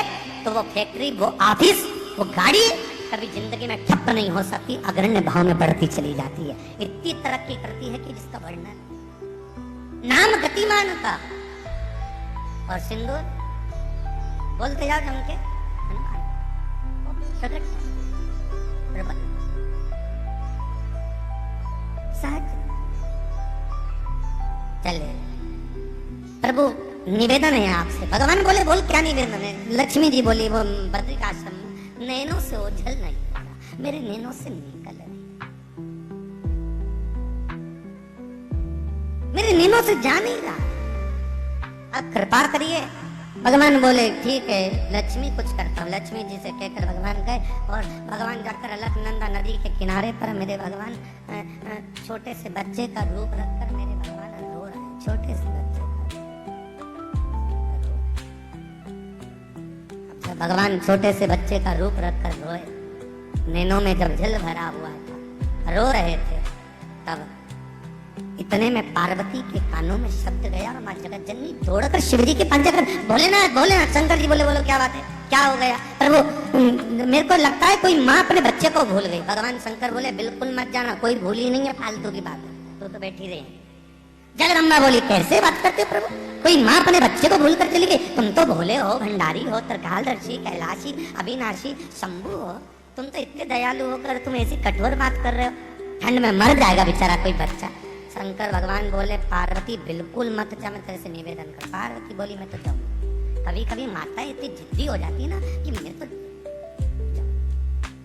तो वो फैक्ट्री, वो ऑफिस, वो गाड़ी कभी जिंदगी में ठप्प नहीं हो सकती, अग्रण्य भाव में बढ़ती चली जाती है। इतनी तरक्की करती है कि जिसका वर्णन। नाम गतिमान का और सिंदूर बोलते जाओ जम के, हनुमान। सहज चले। प्रभु निवेदन है आपसे। भगवान बोले, बोल क्या निवेदन है? लक्ष्मी जी बोली, वो बद्रिकाश्रम नैनों से ओझल नहीं रहा, मेरे नैनों से निकल रही, मेरे नैनों से जा नहीं रहा, अब कृपा करिए। भगवान बोले, ठीक है लक्ष्मी, कुछ करता हूँ। लक्ष्मी जी से कहकर भगवान गए, और भगवान जाकर अलकनंदा नदी के किनारे पर मेरे भगवान छोटे से बच्चे का रूप रखकर मेरे भगवान रो रहे हैं। छोटे से बच्चे का, भगवान छोटे से बच्चे का रूप रखकर रोए। नैनों में जब जल भरा हुआ था, रो रहे थे, तब इतने में पार्वती के कानों में शब्द गया, और मां जगत जननी दौड़कर शिवजी के पास जाकर, भोलेनाथ भोलेनाथ। शंकर जी बोले, बोलो क्या बात है, क्या हो गया? पर वो मेरे को लगता है कोई माँ अपने बच्चे को भूल गई। भगवान शंकर बोले, बिल्कुल मत जाना, कोई भूली नहीं है, फालतू की बात है, तो बैठी रही। जगदम्बा बोली, कैसे बात करते हो प्रभु, कोई माँ अपने बच्चे को भूल कर चली गई? तुम तो भोले हो, भंडारी हो, त्रिकालदर्शी, कैलाशी, अविनाशी, शंभु हो, तुम तो इतने दयालु होकर तुम ऐसी कठोर बात कर रहे हो, ठंड में मर जाएगा बेचारा कोई बच्चा। शंकर भगवान बोले, पार्वती बिल्कुल मत जा, मैं तेरे से निवेदन कर। पार्वती बोली, मैं तो जाऊँ। कभी कभी माता इतनी जिद्दी हो जाती है ना कि मैं तो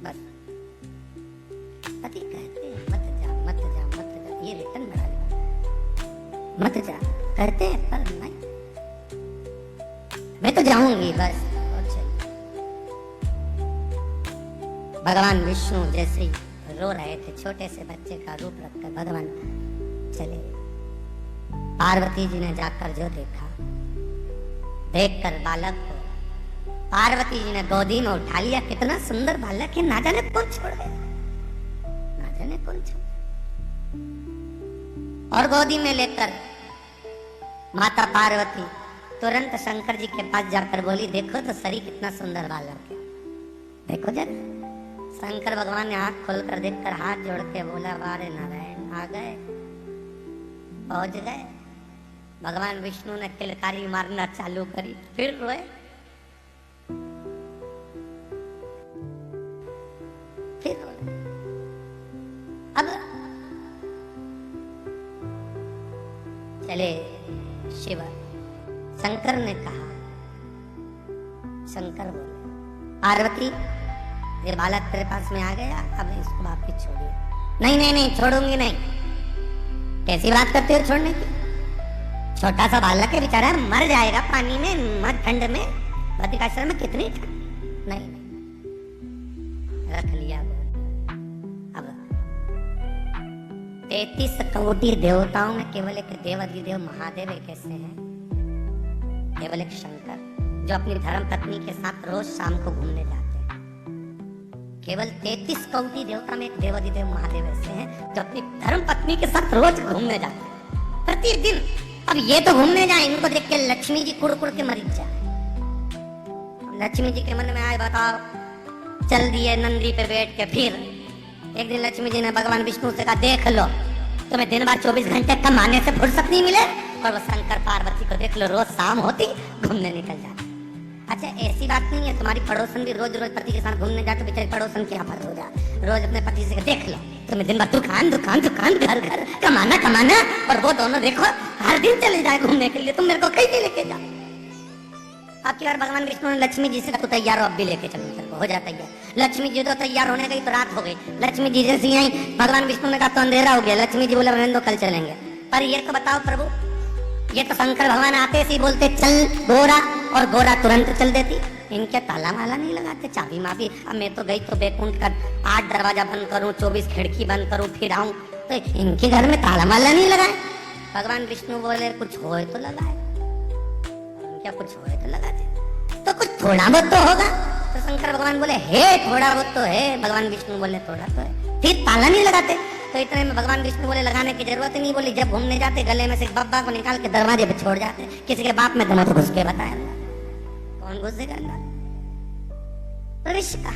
बस। पति कहते हैं मत जा मत जा मत जा, ये रिटर्न बना ले, मत जा कहते हैं पर नहीं, मैं तो जाऊंगी बस। और चलिए भगवान विष्णु जैसे ही रो रहे थे, छोटे से बच्चे का रूप रखकर भगवान चले। पार्वती जी ने जाकर जो देखा, देखकर बालक को पार्वती जी ने गोदी में उठा लिया। कितना सुंदर बालक है, ना जाने कौन छोड़ गया, ना जाने कौन छोड़। और गोदी में लेकर माता पार्वती तुरंत शंकर जी के पास जाकर बोली, देखो तो सरी कितना सुंदर बालक है, देखो जरा। शंकर भगवान ने आंख खोलकर देखकर हाथ जोड़ के बोला, वारे नारायण, आ गए, पहुंच गए। भगवान विष्णु ने किलकारी मारना चालू करी, फिर रोए। फिर रोए। अब चले शिव। शंकर ने कहा, शंकर बोले, पार्वती ये बालक तेरे पास में आ गया, अब इसको वापिस छोड़िए। नहीं नहीं नहीं, छोड़ूंगी नहीं। कैसी बात करते हो छोड़ने की? छोटा सा बालक है बेचारा, मर जाएगा पानी में, मर ठंड में, बद्रिकाश्रम में कितनी ठंड। नहीं रख लिया। अब 33 कोटि देवताओं में केवल एक देव अधिदेव महादेव एक ऐसे हैं, केवल एक शंकर, जो अपनी धर्म पत्नी के साथ रोज शाम को घूमने जाते हैं। केवल 33 कोटि देवता में एक देव अधिदेव महादेव ऐसे हैं जो अपनी धर्म पत्नी के साथ रोज घूमने जाते हैं, प्रतिदिन। अब ये तो घूमने जाए, इनको देख के लक्ष्मी जी कुड़ कुड़ के मर जाए। लक्ष्मी जी के मन में आए, बताओ, चल दिए नंदी पे बैठ के। फिर एक दिन लक्ष्मी जी ने भगवान विष्णु से कहा, देख लो तुम्हें दिन भर 24 घंटे कमाने से फुर्सत नहीं मिले, और वो शंकर पार्वती को देख लो, रोज शाम होती घूमने निकल जाते। अच्छा ऐसी बात नहीं है, तुम्हारी पड़ोसन भी रोज रोज पति के साथ घूमने जाते, बेचारी पड़ोसन की आफत हो जाए। रोज अपने पति से देख लो, तुम्हें दिन भर दुकान दुकान दुकान, घर घर, कमाना कमाना, और वो दोनों देखो हर दिन चले जाए घूमने के लिए, तुम मेरे को कहीं भी लेके जाओ। अब की बार भगवान विष्णु ने लक्ष्मी जी से कहा, तू तैयार हो, अब भी लेके चलो, तेरे को हो जा तैयार। लक्ष्मी जी तो तैयार होने गई तो रात हो गई। लक्ष्मी जी जैसी आई, भगवान विष्णु ने कहा तो अंधेरा हो गया। लक्ष्मी जी बोले, रहने दो, कल चलेंगे। पर ये तो बताओ प्रभु, ये तो शंकर भगवान आते ही बोलते चल गोरा, और गोरा तुरंत चल देती। इनके ताला माला नहीं लगाते, चाबी माबी। अब मैं तो गई तो बैकुंठ का 8 दरवाजा बंद करूं, 24 खिड़की बंद करूं, फिर आऊं, तो इनके घर में ताला माला नहीं लगाए। भगवान विष्णु बोले, कुछ होए तो लगाए, क्या कुछ होए तो लगा दे, तो कुछ थोड़ा बहुत तो होगा। तो शंकर भगवान बोले, हे थोड़ा बहुत तो है। भगवान विष्णु बोले, थोड़ा तो है, फिर ताला नहीं लगाते। तो इतने में भगवान विष्णु बोले, लगाने की जरूरत नहीं। बोली, जब घूमने जाते गले में से बब्बा को निकाल के दरवाजे पे छोड़ जाते, किसी के बाप में दम तो घुस के बताया। कौन घुसेगा अंदर? प्रवेश का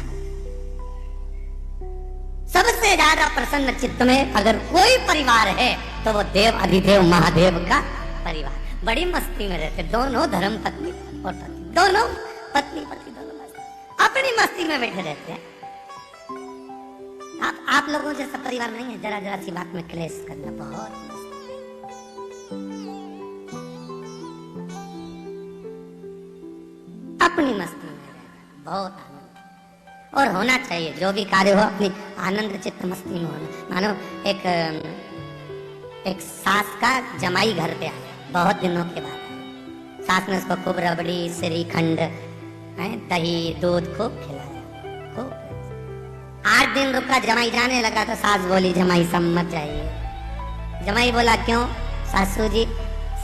सबसे ज्यादा प्रसन्न चित्त में अगर कोई परिवार है तो वो देव अधिदेव महादेव का परिवार। बड़ी मस्ती में रहते दोनों, धर्म पत्नी और पति दोनों, पत्नी पति दोनों मस्ती, अपनी मस्ती में बैठे रहते हैं। आप लोगों जैसा परिवार नहीं है, जरा जरा सी बात में क्लेश करना, बहुत अपनी मस्ती में रहना, बहुत आनंद। और होना चाहिए, जो भी कार्य हो अपनी आनंद चित्त मस्ती में होना। मानो एक सास का जमाई घर पे आया बहुत दिनों के बाद। सास ने उसको खूब रबड़ी, श्रीखंड, दही, दूध खूब खिलाया, खूब। 8 दिन रुका, जमाई जाने लगा तो सास बोली, जमाई सम्मत जाइए। जमाई बोला, क्यों सासू जी?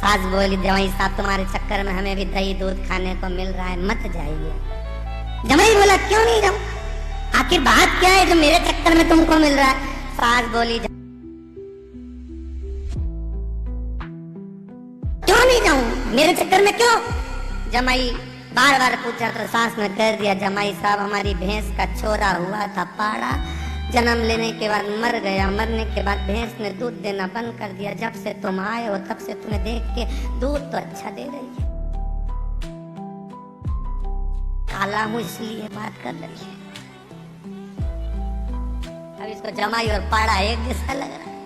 सास बोली, जमाई साहब तुम्हारे चक्कर में हमें भी दही दूध खाने को मिल रहा है, मत जाइए। जमाई बोला, क्यों नहीं जाऊं? आखिर बात क्या है जो मेरे चक्कर में तुमको मिल रहा है? सास बोली, क्यों नहीं जाऊं, मेरे चक्कर में क्यों? जमाई बार बार पूछा तो सास ने कह दिया, जमाई साहब हमारी भैंस का छोरा हुआ था पाड़ा, जन्म लेने के बाद मर गया, मरने के बाद भैंस ने दूध देना बंद कर दिया। जब से तुम आए हो तब से तुम्हें देख के दूध तो अच्छा दे रही है। काला हूं इसलिए बात कर रही है। अब इसको जमाई और पाड़ा एक जैसा लग रहा है।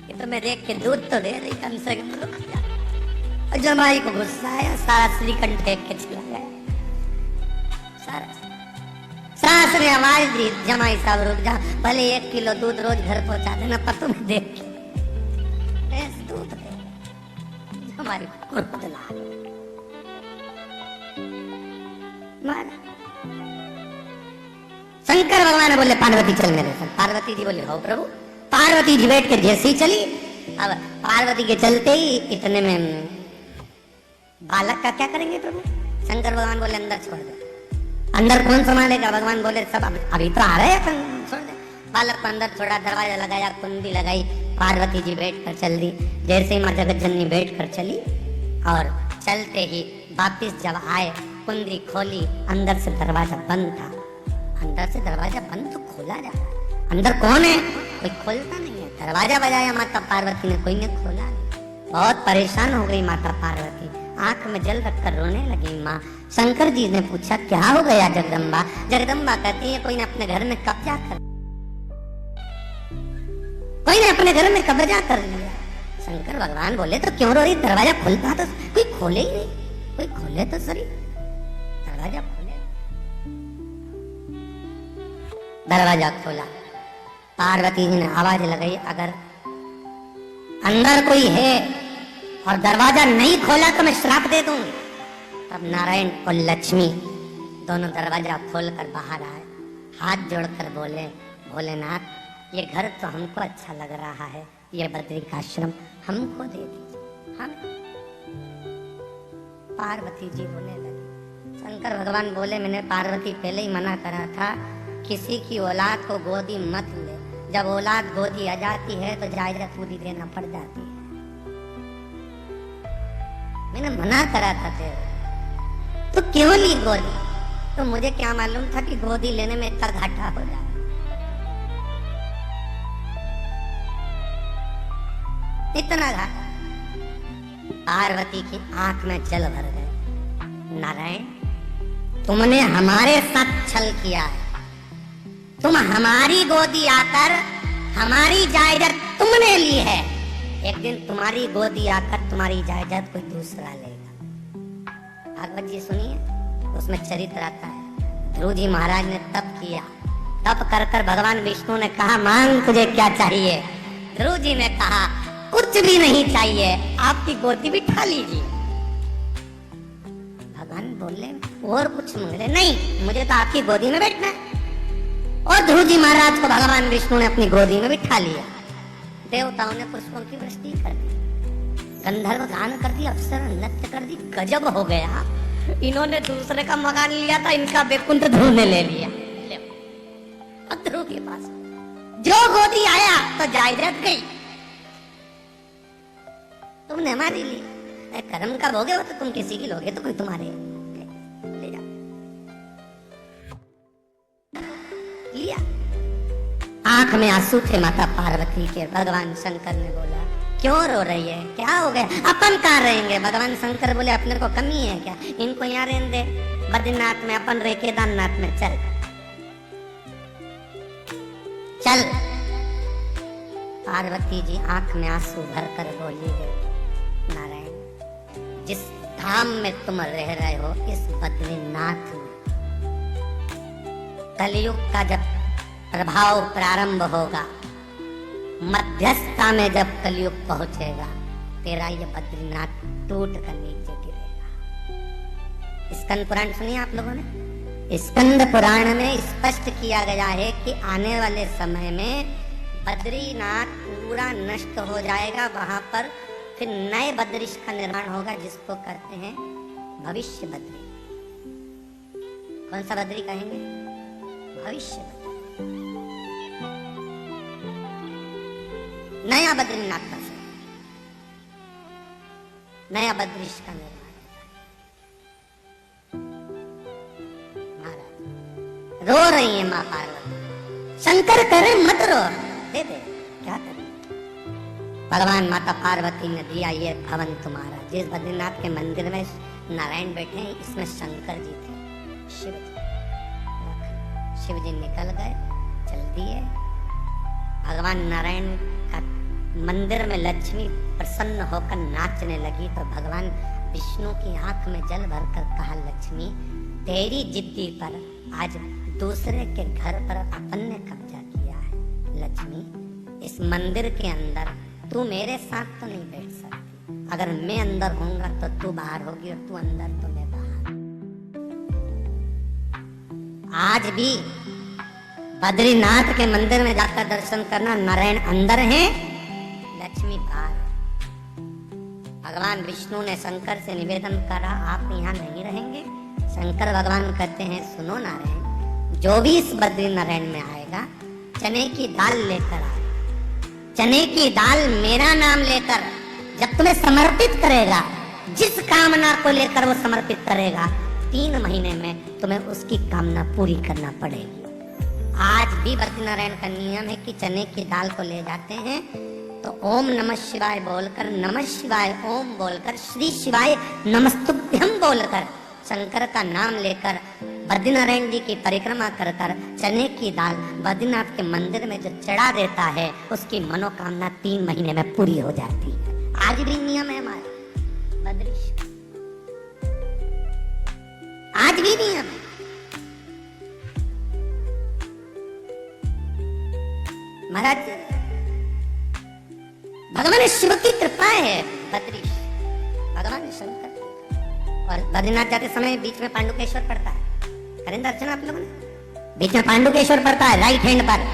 ये तो मैं देख के दूध तो दे रही, कम से कम रुक जा। और जमाई को गुस्सा आया, सारा श्रीखंड फेंक के चला गया। सास ने आवाज दी, जमाई साहब रुक जा, भले 1 किलो दूध रोज घर पहुंचा देना, पर तुम्हें देख के भैंस दूध दे। जमाई को बदला मारा। शंकर भगवान बोले पार्वती चल मेरे साथ। पार्वती जी बोले हो प्रभु। पार्वती जी बैठ के जैसी चली। अब पार्वती के चलते ही इतने में बालक का क्या करेंगे प्रभु? शंकर भगवान बोले अंदर छोड़ दे। अंदर कौन संभालेगा? भगवान बोले सब अभी तो आ रहे हैं, छोड़ दे। बालक को अंदर छोड़ा, दरवाजा लगाया, कुंडी लगाई, पार्वती जी बैठ कर चल दी। जैसे ही माँ जगत जननी बैठ कर चली और चलते ही वापिस जब आए, कुंडी खोली, अंदर से दरवाजा बंद था। अंदर से दरवाजा बंद तो खोला जा रहा है, अंदर कौन है? कोई खोलता नहीं है। दरवाजा बजाया माता पार्वती ने, कोई ने खोला नहीं। बहुत परेशान हो गई माता पार्वती, आंख में जल रखकर रोने लगी। माँ शंकर जी ने पूछा क्या हो गया जगदम्बा? जगदम्बा कहती है कोई ने अपने घर में कब्जा कर, कोई ने अपने घर में कब्जा कर लिया। शंकर भगवान बोले तो क्यों रो रही? दरवाजा खुलता तो कोई खोले ही नहीं, कोई खोले तो सही, दरवाजा खोले। दरवाजा खोला, पार्वती जी ने आवाज लगाई अगर अंदर कोई है और दरवाजा नहीं खोला तो मैं श्राप दे दूंगी। तब नारायण और लक्ष्मी दोनों दरवाजा खोलकर बाहर आए, हाथ जोड़कर बोले भोलेनाथ ये घर तो हमको अच्छा लग रहा है, ये बद्रिकाश्रम हमको दे दीजिए। हम पार्वती जी बोले लगी। शंकर भगवान बोले मैंने पार्वती पहले ही मना करा था किसी की औलाद को गोदी मत ले। जब औलाद गोदी आ जाती है तो जायदाद पूरी देना पड़ जाती है। मैंने मना करा था तेरे, तो क्यों ली गोदी? तो मुझे क्या मालूम था कि गोदी लेने में इतना घाटा हो जाए। इतना घाटा। पार्वती की आंख में जल भर गए। नारायण तुमने हमारे साथ छल किया है, तुम हमारी गोदी आकर हमारी जायदाद तुमने ली है। एक दिन तुम्हारी गोदी आकर तुम्हारी जायदाद कोई दूसरा लेगा। भागवत जी सुनिए, उसमें चरित्र आता है। ध्रुव जी महाराज ने तप किया, तप कर कर भगवान विष्णु ने कहा मांग तुझे क्या चाहिए? ध्रुव जी ने कहा कुछ भी नहीं चाहिए, आपकी गोदी बिठा लीजिए। भगवान बोले और कुछ मांगे? नहीं, मुझे तो आपकी गोदी में बैठना है। और ध्रुव जी महाराज को भगवान विष्णु ने अपनी गोदी में बिठा लिया। देवताओं ने पुष्पों की वृष्टि कर दी, गंधर्व गान कर दिया, अप्सरा नृत्य कर दी। गजब हो गया। इन्होंने दूसरे का मकान लिया था, इनका वैकुंठ ध्रुव ने ले लिया। अब ध्रुव के पास जो गोदी आया तो जायदाद गई। तुमने हमारी ली, कर्म का भोगे हो तो तुम किसी की लोगे तो कोई तुम्हारे ले जा। लिया। आंख में आंसू थे माता पार्वती के। भगवान शंकर ने बोला क्यों रो रही है, क्या हो गया? अपन कहाँ रहेंगे? भगवान शंकर बोले अपने को कमी है क्या? इनको यहाँ रहने दे, बद्रीनाथ में अपन रह, केदारनाथ में चल चल। पार्वती जी आंख में आंसू भर कर बोली नारायण जिस धाम में तुम रह रहे हो, इस बद्रीनाथ में कलयुग का जब प्रभाव प्रारंभ होगा, मध्यस्थता में जब कलयुग पहुंचेगा, तेरा ये बद्रीनाथ टूट कर नीचे गिरेगा। स्कंद पुराण सुनिए आप लोगों ने। स्कंद पुराण में स्पष्ट किया गया है कि आने वाले समय में बद्रीनाथ पूरा नष्ट हो जाएगा। वहां पर फिर नए बद्रीश का निर्माण होगा, जिसको कहते हैं भविष्य बद्री। कौन सा बद्री कहेंगे? भविष्य बद्री। नया बद्रीनाथ का नया बद्रीश का निर्माण। महाराज रो रही है माँ पार्वती। शंकर करे मत रो, दे दे, क्या करे। भगवान माता पार्वती ने दिया ये भवन तुम्हारा। जिस बद्रीनाथ के मंदिर में नारायण बैठे हैं, इसमें शंकर जी थे, शिव जी निकल गए, चल दिए। भगवान नारायण का मंदिर में लक्ष्मी प्रसन्न होकर नाचने लगी तो भगवान विष्णु की आंख में जल भरकर कहा, लक्ष्मी तेरी जिद्दी पर आज दूसरे के घर पर अपन ने कब्जा किया है। लक्ष्मी, इस मंदिर के अंदर तू मेरे साथ तो नहीं बैठ सकती। अगर मैं अंदर होऊंगा तो तू बाहर होगी और तू अंदर तो मैं बाहर। आज भी बद्रीनाथ के मंदिर में जाकर दर्शन करना, नारायण अंदर हैं, लक्ष्मी बाहर। भगवान विष्णु ने शंकर से निवेदन करा, आप यहाँ नहीं रहेंगे। शंकर भगवान कहते हैं, सुनो नारायण, जो भी इस बद्री नारायण में आएगा चने की दाल लेकर आए। चने की दाल मेरा नाम लेकर जब तुम्हें समर्पित करेगा, जिस कामना को लेकर वो समर्पित करेगा, 3 महीने में तुम्हें उसकी कामना पूरी करना पड़ेगी। आज भी बद्रीनारायण का नियम है कि चने की दाल को ले जाते हैं तो ओम नमः शिवाय बोलकर, नमः शिवाय ओम बोलकर, श्री शिवाय नमस्तुभ्यम बोलकर, शंकर का नाम लेकर बद्रीनारायण जी की परिक्रमा कर कर चने की दाल बद्रीनाथ के मंदिर में जो चढ़ा देता है, उसकी मनोकामना 3 महीने में पूरी हो जाती है। आज भी नियम है हमारा बद्रीश, आज भी नियम है। महाराज भगवान शिव की कृपा है, बद्रीश भगवान शंकर। और बद्रीनाथ जाते समय बीच में पांडुकेश्वर पड़ता है, करें दर्शन आप लोगों ने? बीच में पांडुकेश्वर पड़ता है राइट हैंड पर,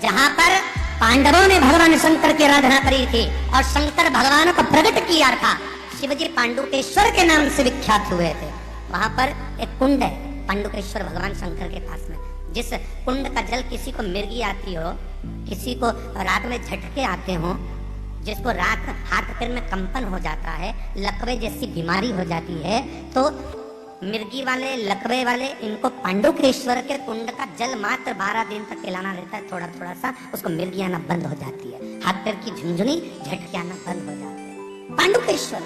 जहां पर पांडवों ने भगवान शंकर की आराधना करी थी और शंकर भगवान को प्रकट किया था। शिवजी पांडुकेश्वर के नाम से विख्यात हुए थे। वहां पर एक कुंड है पांडुकेश्वर भगवान शंकर के पास में, जिस कुंड का जल किसी को मिर्गी आती हो, किसी को रात में झटके आते हो, जिसको रात हाथ पैर में कंपन हो जाता है, लकवे जैसी बीमारी हो जाती है, तो मिर्गी वाले लकवे वाले इनको पांडुकेश्वर के कुंड का जल मात्र 12 दिन तक पिलाना रहता है, थोड़ा थोड़ा सा, उसको मिर्गी आना बंद हो जाती है, हाथ पैर की झुंझुनी झटके आना बंद हो जाते हैं। पांडुकेश्वर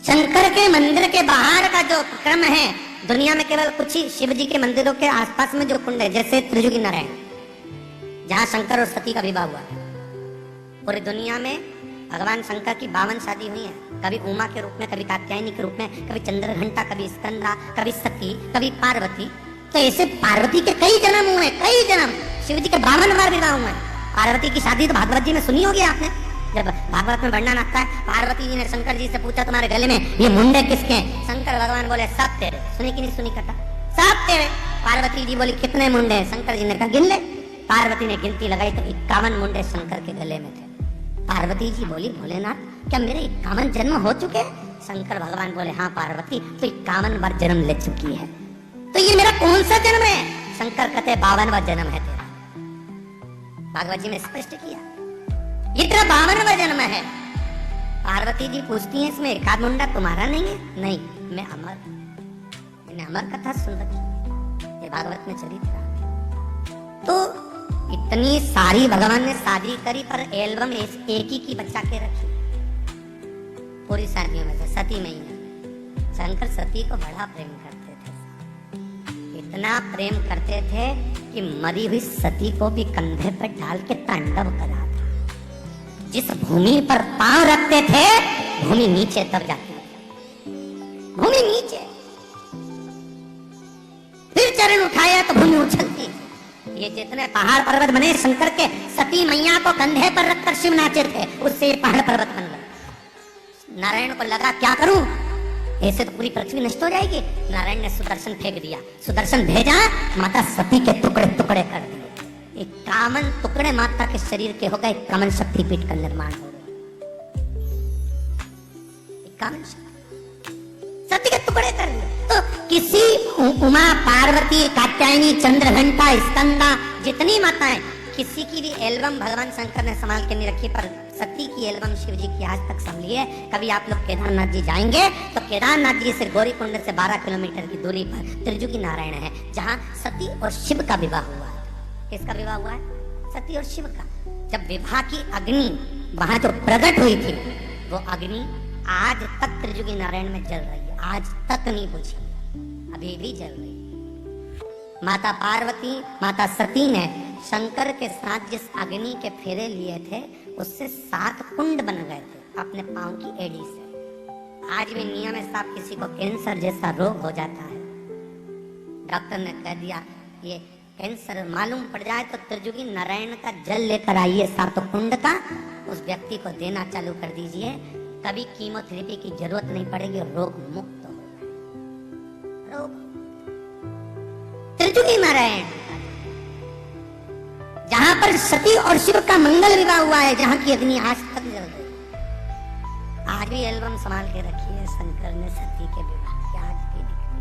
शंकर के मंदिर के बाहर का जो क्रम है, दुनिया में केवल कुछ ही शिव जी के मंदिरों के आसपास में जो कुंड है, जैसे त्रिजुगी नारायण, जहां शंकर और सती का विवाह हुआ। पूरी दुनिया में भगवान शंकर की 52 शादी हुई है, कभी उमा के रूप में, कभी कात्यायनी के रूप में, कभी चंद्रघंटा, कभी स्कंदा, कभी सती, कभी पार्वती। तो ऐसे पार्वती के कई जन्म हुए, कई जन्म। शिव जी के 52 बार विवाह हुए। पार्वती की शादी तो भागवत जी में सुनी होगी आपने, जब भागवत में वर्णन आता है, पार्वती जी ने शंकर जी से पूछा, तुम्हारे गले में ये मुंडे किसके हैं? शंकर भगवान बोले, सब तेरे। सुनी कि नहीं सुनी कथा? सब तेरे। पार्वती जी बोली, कितने मुंडे हैं? शंकर जी ने कहा, गिन ले। पार्वती ने गिनती लगाई तो 51 मुंडे शंकर के गले में थे। पार्वती जी बोली, भोलेनाथ क्या मेरे 51 जन्म हो चुके? शंकर भगवान बोले, हाँ पार्वती, तो 51 बार जन्म ले चुकी है। तो ये मेरा कौन सा जन्म है? शंकर कहते 52वां जन्म है तेरा। भागवत जी में स्पष्ट किया, ये तेरा 52वां जन्म है। पार्वती जी पूछती हैं, इसमें एकाध मुंडा तुम्हारा नहीं है? नहीं, मैं अमर, मैंने अमर कथा सुन रखी, ये भागवत में चरित्र। तो इतनी सारी भगवान ने शादी करी, पर एल्बम एक ही की बचा के रखी पूरी शादियों में से, सती मैया। शंकर सती को बड़ा प्रेम करते थे, इतना प्रेम करते थे कि मरी हुई सती को भी कंधे पर डाल के तांडव करा था। जिस भूमि पर पांव रखते थे, भूमि नीचे तब जाती थी, भूमि नीचे। फिर चरण उठाया तो भूमि उछलती। ये जितने पहाड़ पर्वत बने शंकर के, सती मैया को कंधे पर रखकर शिव नाचे थे, उससे ये पहाड़ पर्वत बन गए। नारायण को लगा क्या करूं, ऐसे तो पूरी पृथ्वी नष्ट हो जाएगी। नारायण ने सुदर्शन फेंक दिया, सुदर्शन भेजा, माता सती के टुकड़े टुकड़े कर दिए। 51 टुकड़े माता के शरीर के हो गए, 51 शक्तिपीठ का निर्माण हो गया। 51 सती के टुकड़े कर दिए। तो किसी उमा, पार्वती, कात्यायनी, चंद्रघंटा, स्कंदा, जितनी माताएं, किसी की भी एल्बम भगवान शंकर ने संभाल के नहीं रखी, पर सती की एल्बम शिव जी की आज तक संभली है। कभी आप लोग केदारनाथ जी जाएंगे तो केदारनाथ जी से गौरीकुंड से 12 किलोमीटर की दूरी पर त्रिजुगी नारायण है, जहाँ सती और शिव का विवाह हुआ है। किसका विवाह हुआ है? सती और शिव का। जब विवाह की अग्नि वहां जो प्रकट हुई थी, वो अग्नि आज तक त्रिजुगी नारायण में जल रही है, आज तक नहीं बुझी, अभी भी जल रही है। माता पार्वती, माता सती ने शंकर के साथ जिस अग्नि के फेरे लिए थे, उससे 7 कुंड बन गए थे अपने पांव की एड़ी से। आज भी नियम है, साहब किसी को कैंसर जैसा रोग हो जाता है, डॉक्टर ने कह दिया ये कैंसर मालूम पड़ जाए तो त्रिजुगी नारायण का जल लेकर आइए 7 कुंड का, उस व्यक्ति को देना चालू कर दीजिए, कभी कीमोथेरेपी की जरूरत नहीं पड़ेगी, रोग मुक्त हो जाए। रोग त्रिजुगी नारायण, जहां पर सती और शिव का मंगल विवाह हुआ है, जहां की अग्नि आज तक जल रही है। आज भी एल्बम संभाल के रखी है शंकर ने सती के विवाह की, आज भी दिखती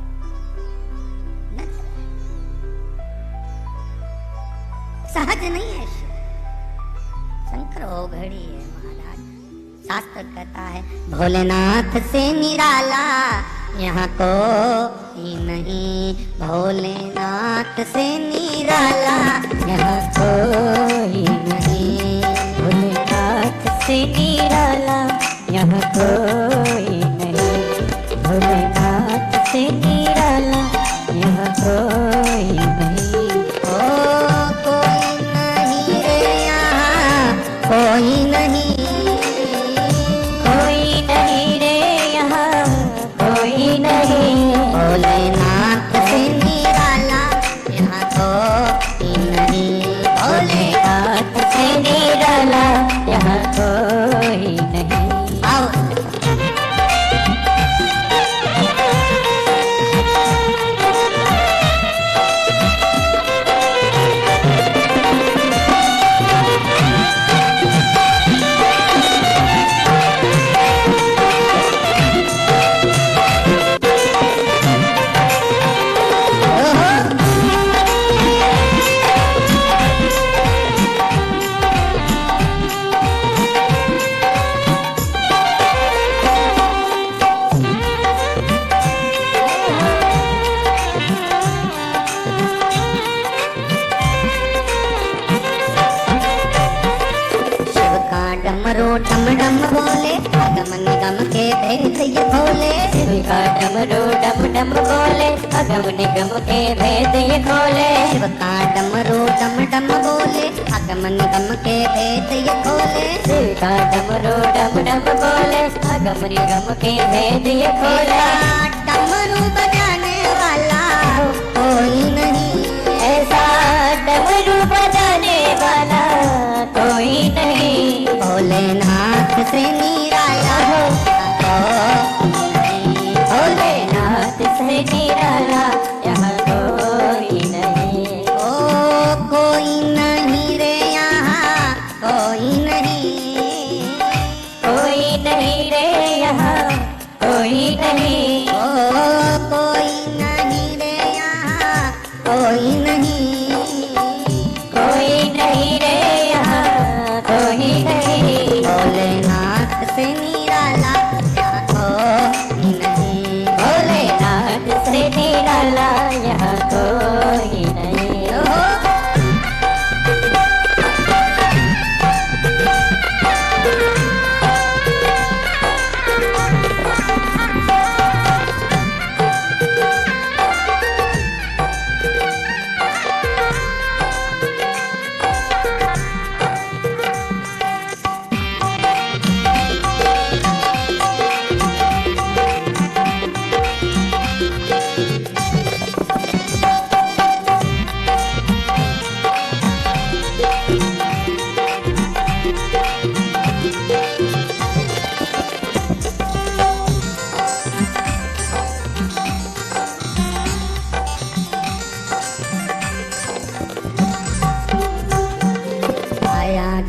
है। सहज नहीं है शिव, शंकर ओ घड़ी है महाराज। शास्त्र कहता है भोलेनाथ से निराला यहाँ कोई नहीं, भोलेनाथ से निराला यहाँ कोई नहीं, भोलेनाथ से निराला यहाँ कोई नहीं, भोलेनाथ से निराला यहाँ कोई नहीं। ओ कोई नहीं रे यहाँ, कोई नहीं, कोई नहीं रे यहाँ, कोई नहीं, भोलेनाथ से निराला यहाँ कोई नहीं, भोलेनाथ से निराला यहाँ कोई नहीं। डम डम बोले अगम निगम के भेद ये खोले, शिव का डमरू डम डम बोले अगम निगम के भेद ये खोले, शिव का डमरू डम डम बोले अगम निगम के भेद ये खोले, शिव का डमरू डम डम बोले अगम निगम के भेद ये खोले। डमरू बजाने वाला कोई नहीं, ऐसा डमरू बजाने वाला कोई नहीं, भोलेनाथ से निराला भोलेनाथ से निराला यहाँ कोई नहीं। ओ कोई नहीं रे यहाँ, कोई नहीं, कोई नहीं रे यहाँ, कोई नहीं, ओ कोई नहीं रे यहाँ, कोई नहीं, कोई नहीं रे यहाँ, कोई नहीं, भोलेनाथ से निराला यहाँ कोई नहीं, भोलेनाथ से निराला यहाँ कोई नहीं।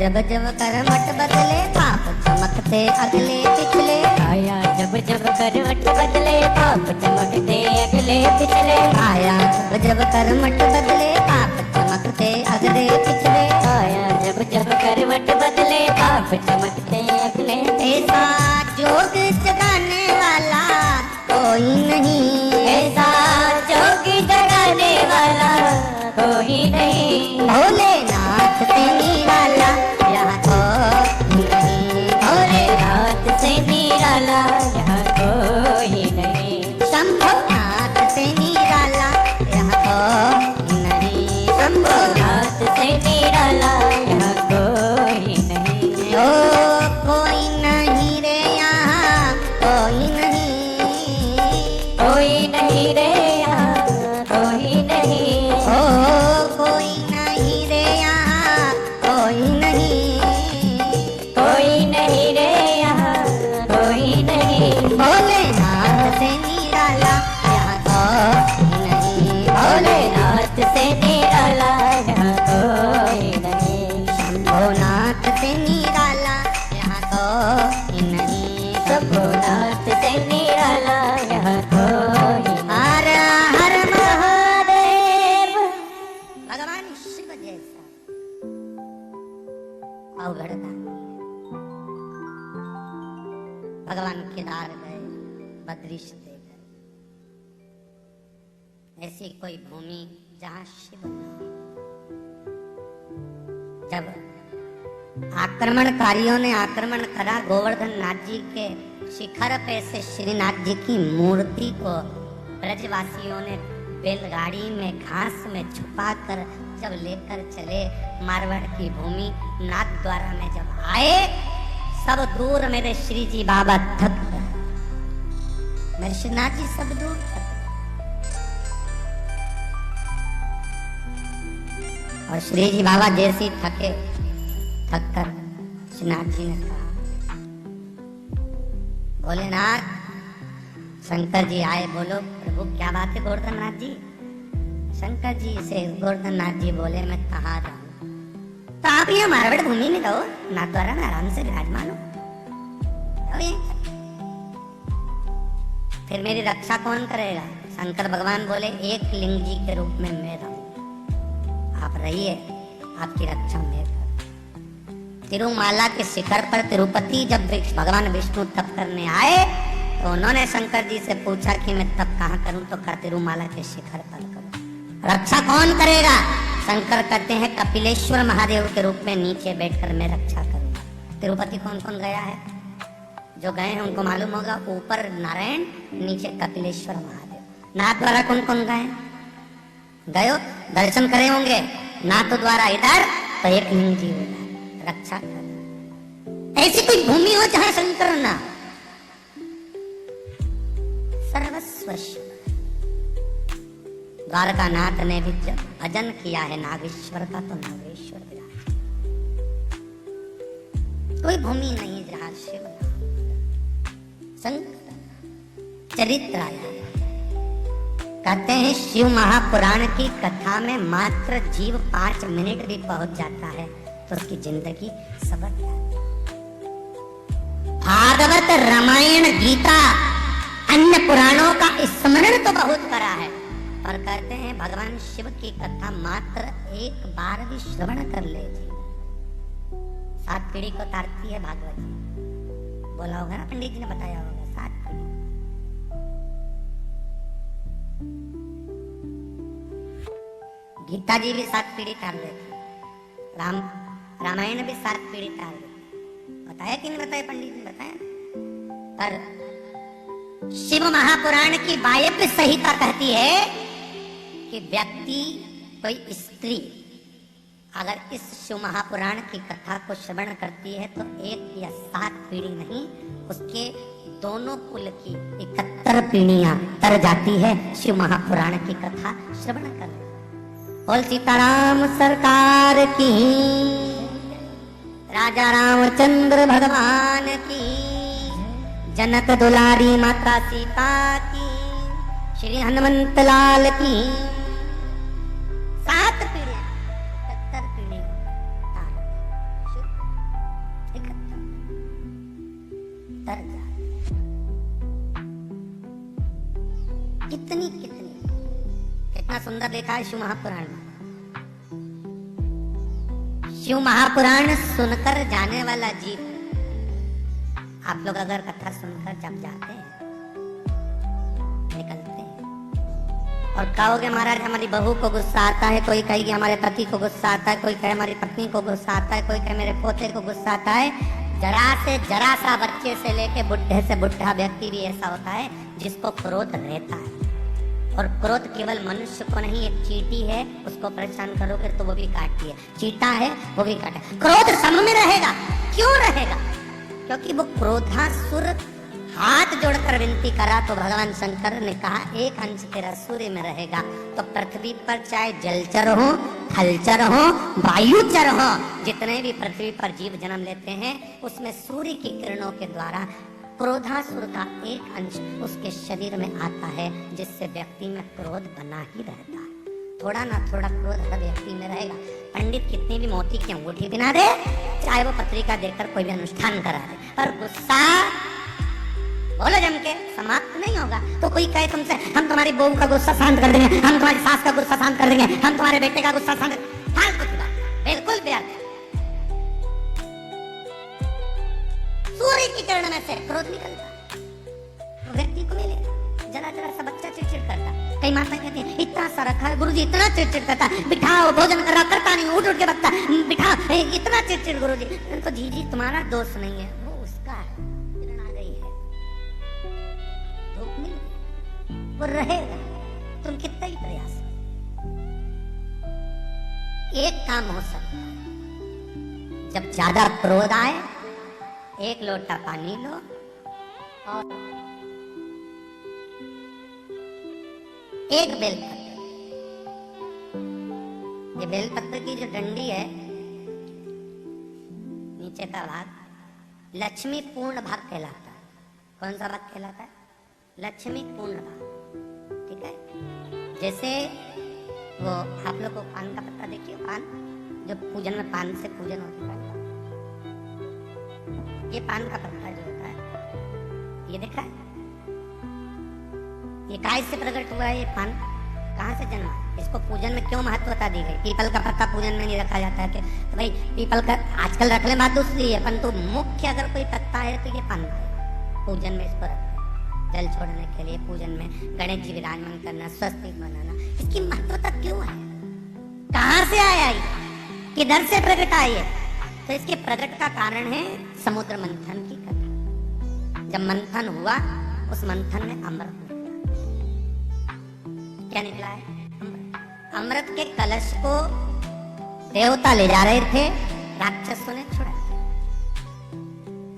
जब जब करवट बदले पाप चमकते अगले पिछले, आया जब जब करवट बदले पाप चमकते अगले पिछले, आया जब जब करवट बदले पाप चमकते ताकते अगले पिछले, आया जब जब करवट बदले आप चमकते अगले। ऐसा जोग जगाने वाला कोई नहीं, ऐसा जोग जगाने वाला कोई नहीं। भोलेनाथ से निराला यहाँ कोई नहीं, भोलेनाथ से निराला यहाँ कोई नहीं। शंभुनाथ से निराला यहाँ कोई नहीं, शंभुनाथ से निराला यहाँ कोई नहीं। ओ कोई नहीं रे यहाँ कोई नहीं, कोई नहीं रे यहाँ कोई नहीं। ओ कोई नहीं रे यहाँ कोई नहीं, कोई नहीं रे यहाँ कोई नहीं। भोलेनाथ से निराला यहाँ कोई नहीं, भोलेनाथ से निराला यहाँ कोई नहीं। शंभुनाथ से निराला यहाँ कोई नहीं, शंभुनाथ से निराला यहाँ कोई नहीं। हर हर महादेव भगवान शिव जैसा अवघड़ दानी है। भगवान केदार गए, बद्रीश गए, ऐसी कोई भूमि जहाँ शिव न हो। जब आक्रमणकारियों ने आक्रमण करा, गोवर्धन नाथ जी के शिखर पे से श्रीनाथ जी की मूर्ति को ब्रजवासियों ने बैलगाड़ी में घास में छुपा कर जब लेकर चले मारवाड़ की भूमि नाथ द्वारा में जब आए, सब दूर मेरे श्री जी बाबा थक गए, मेरे श्रीनाथ जी सब दूर थक गए। और श्री जी बाबा जैसे ही थके, थक कर श्रीनाथ जी ने कहा, भोलेनाथ शंकर जी आए, बोलो प्रभु क्या बात है गोवर्धन नाथ जी। शंकर जी से गोवर्धन नाथ जी बोले, मैं कहाँ रहूं, तो आप यहाँ मारवाड़ भूमि में रहो, नाथ द्वारा में आराम से विराजमान हो, फिर मेरी रक्षा कौन करेगा। शंकर भगवान बोले, एक लिंग जी के रूप में मैं रहूं, आप रहिए, आपकी रक्षा मैं करूं। तिरुमाला के शिखर पर तिरुपति जब भगवान विष्णु तप करने आए, तो उन्होंने शंकर जी से पूछा कि मैं तप कहाँ करूं, तो कहा तिरुमाला के शिखर पर करूं। रक्षा कौन करेगा। शंकर कहते हैं कपिलेश्वर महादेव के रूप में नीचे बैठकर मैं रक्षा करूंगा। तिरुपति कौन कौन गया है, जो गए हैं उनको मालूम होगा, ऊपर नारायण, नीचे कपिलेश्वर महादेव। नाथ द्वारा कौन कौन गए, गयो दर्शन करे होंगे, नाथ द्वारा इधर तो एक लिंग जी उधर, रक्षा कर। ऐसी कोई भूमि हो जहां शंकर ना, सर्वस्व शिव। द्वारका नाथ ने भी जब भजन किया है नागेश्वर का, तो नागेश्वर विराज। कोई भूमि नहीं जहां शिव ना। शंकर चरित्र आया है, कहते हैं शिव महापुराण की कथा में मात्र जीव 5 मिनट भी पहुंच जाता है तो उसकी जिंदगी सवर जाती है। भागवत, रामायण, गीता, अन्य पुराणों का स्मरण तो बहुत करा है, पर कहते हैं भगवान शिव की कथा मात्र एक बार भी श्रवण कर ले जी, 7 पीढ़ी को तारती है। भागवत जी बोला होगा ना, पंडित जी ने बताया होगा, 7 पीढ़ी। गीता जी भी 7 पीढ़ी तार देते, रामायण भी 7 पीढ़ी तार देते। बताया कि नहीं बताया, पंडित ने बताया। पर शिव महापुराण की वायव्य संहिता कहती है कि व्यक्ति, कोई स्त्री अगर इस शिव महापुराण की कथा को श्रवण करती है तो 1 या 7 पीढ़ी नहीं, उसके दोनों कुल की 71 पीढ़ियां तर जाती है शिव महापुराण की कथा श्रवण कर। बोल सीताराम सरकार की, राजा रामचंद्र भगवान की, जनक दुलारी माता सीता की, श्री हनुमंत लाल की। 7 पीढ़ियां, 71 पीढ़ी कितनी कितना सुंदर लिखा है शिव महापुराण में। शिव महापुराण सुनकर जाने वाला जीव, आप लोग अगर कथा सुनकर जब जाते हैं, निकलते हैं और कहोगे महाराज हमारी बहू को गुस्सा आता है, कोई कहेगी हमारे पति को गुस्सा आता है, कोई कहे हमारी पत्नी को गुस्सा आता है, कोई कहे मेरे पोते को गुस्सा आता है, जरा से जरा सा बच्चे से लेके बुढ़े से बुढ़ा व्यक्ति भी ऐसा होता है जिसको क्रोध रहता है। और क्रोध केवल मनुष्य को नहीं, एक चींटी है उसको परेशान करोगे तो वो भी काटती है, चीता है वो भी काटे। क्रोध सब में रहेगा। क्यों रहेगा? क्योंकि वो क्रोधासुर हाथ जोड़कर विनती करा तो भगवान शंकर ने कहा एक अंश तेरा सूर्य में रहेगा। तो पृथ्वी पर चाहे जलचर हो, थलचर हो, वायुचर हो, जितने भी पृथ्वी पर जीव जन्म लेते हैं उसमें सूर्य की किरणों के द्वारा क्रोधासुर का एक अंश उसके शरीर में आता है, जिससे व्यक्ति में क्रोध बना ही रहता है। थोड़ा ना थोड़ा क्रोध हर व्यक्ति में रहेगा। पंडित कितनी भी मोती की अंगूठी बना दे, चाहे वो पत्रिका देकर कोई भी अनुष्ठान करा दे, पर गुस्सा बोलो जम के समाप्त नहीं होगा। तो कोई कहे तुमसे हम तुम्हारी बहू का गुस्सा शांत कर देंगे, हम तुम्हारी सास का गुस्सा शांत कर देंगे, हम तुम्हारे बेटे का गुस्सा शांत, फालतू की बात, बिल्कुल व्यर्थ। सूर्य की किरण में से क्रोध निकलता है, व्यक्ति को मिलेगा। जरा जरा सा बच्चा चिड़चिड़ करता, कई माता कहती है इतना सा रखा है गुरुजी, इतना चिड़चिड़ करता, बिठाओ भोजन कर रहा करता नहीं, उठ उठ के बकता, बिठाओ, इतना चिड़चिड़ गुरुजी। तो जी तुम्हारा दोष नहीं है, वो उसका है, किरण आ गई है, धूप मिल गई, वो रहेगा, तुम कितना ही प्रयास करो। एक काम हो सकता है, जब ज्यादा क्रोध आए एक लोटा पानी लो और एक बेलपत्र, ये बेलपत्र की जो डंडी है नीचे का भाग लक्ष्मी पूर्ण भाग कहलाता है। कौन सा भाग कहलाता है? लक्ष्मी पूर्ण भाग। ठीक है, जैसे वो आप लोग को पान का पत्ता देखिए, पान जो पूजन में पान से पूजन होता है, ये पान का पत्ता जो होता है, ये देखा है, ये काय से प्रकट हुआ है, ये पान कहाँ से जन्मा, इसको पूजन में क्यों महत्वता दी गई? पीपल का पत्ता पूजन में नहीं रखा जाता है कि तो भाई पीपल का आजकल रख ले बात दूसरी है, परंतु मुख्य अगर कोई पत्ता है तो ये पान है। पूजन में इसको रखते हैं, जल छोड़ने के लिए, पूजन में गणेश जी विराजमान करना, स्वस्तिक बनाना, इसकी महत्वता क्यों है? कहाँ से आया ये, किधर से प्रकट आई है? तो इसके प्रकट का कारण है समुद्र मंथन की कथा। जब मंथन हुआ, उस मंथन में अमृत निकला। क्या निकला है? अमृत के कलश को देवता ले जा रहे थे, राक्षसों ने छुड़ाया,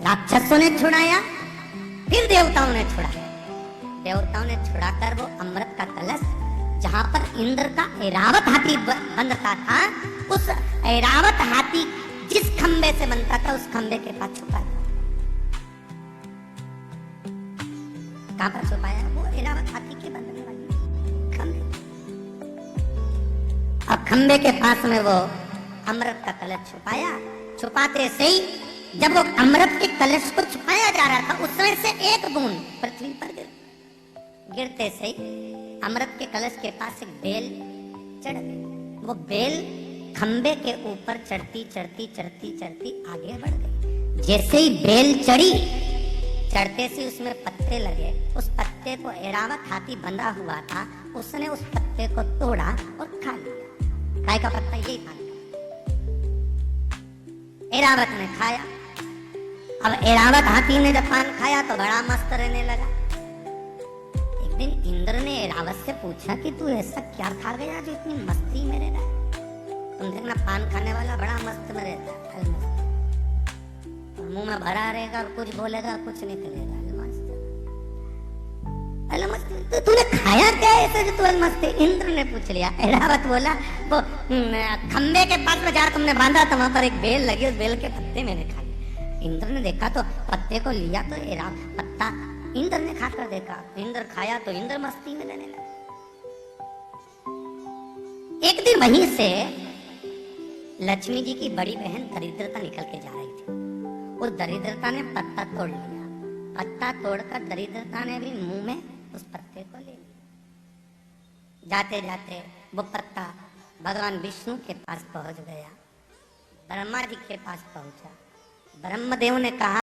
राक्षसों ने छुड़ाया, फिर देवताओं ने छुड़ाया। देवताओं ने छुड़ाकर वो अमृत का कलश जहां पर इंद्र का ऐरावत हाथी बंधता था, उस ऐरावत हाथी जिस खंबे से बनता था उस खंबे के पास छुपाया। कहां पर छुपाया? वो ऐरावत हाथी के बंधने वाले खंबे। अब खंबे के पास में वो अमृत का कलश छुपाया। छुपाते से ही जब वो अमृत के कलश को छुपाया जा रहा था, उसमें से एक बूंद पृथ्वी पर गिरते से ही अमृत के कलश के पास एक बेल चढ़ गई। वो बेल खंबे के ऊपर चढ़ती चढ़ती चढ़ती चढ़ती आगे बढ़ गई। जैसे ही बेल चढ़ी, चढ़ते से उसमें पत्ते लगे, उस पत्ते को ऐरावत हाथी बंधा हुआ था, उसने उस पत्ते को तोड़ा और खा लिया। काय का पत्ता? यही पान ऐरावत ने खाया। अब ऐरावत हाथी ने जब पान खाया तो बड़ा मस्त रहने लगा। एक दिन इंद्र ने ऐरावत से पूछा कि तू ऐसा क्या खा गया जो इतनी मस्ती में रह रहा है? तुम देखना पान खाने वाला बड़ा मस्त में रहता है, और मुंह में भरा रहेगा और कुछ बोलेगा कुछ नहीं करेगा, मस्त। तो तूने खाया क्या ऐसे जो तू मस्त है? इंद्र ने पूछ लिया। ऐरावत बोला वो खंबे के पास में जहाँ तुमने बांधा था वहां पर एक बेल लगी, उस बेल के पत्ते मैंने खा लिए। इंद्र ने देखा तो पत्ते को लिया तो ऐरावत पत्ता इंद्र ने खाकर देखा, इंद्र खाया तो इंद्र मस्ती में रहने लगा। एक दिन वहीं से लक्ष्मी जी की बड़ी बहन दरिद्रता निकल के जा रही थी। उस दरिद्रता ने पत्ता तोड़ लिया। पत्ता तोड़कर दरिद्रता ने भी मुंह में उस पत्ते को ले लिया। जाते जाते वो पत्ता भगवान विष्णु के पास पहुंच गया। ब्रह्मा जी के पास पहुंचा। ब्रह्मदेव ने कहा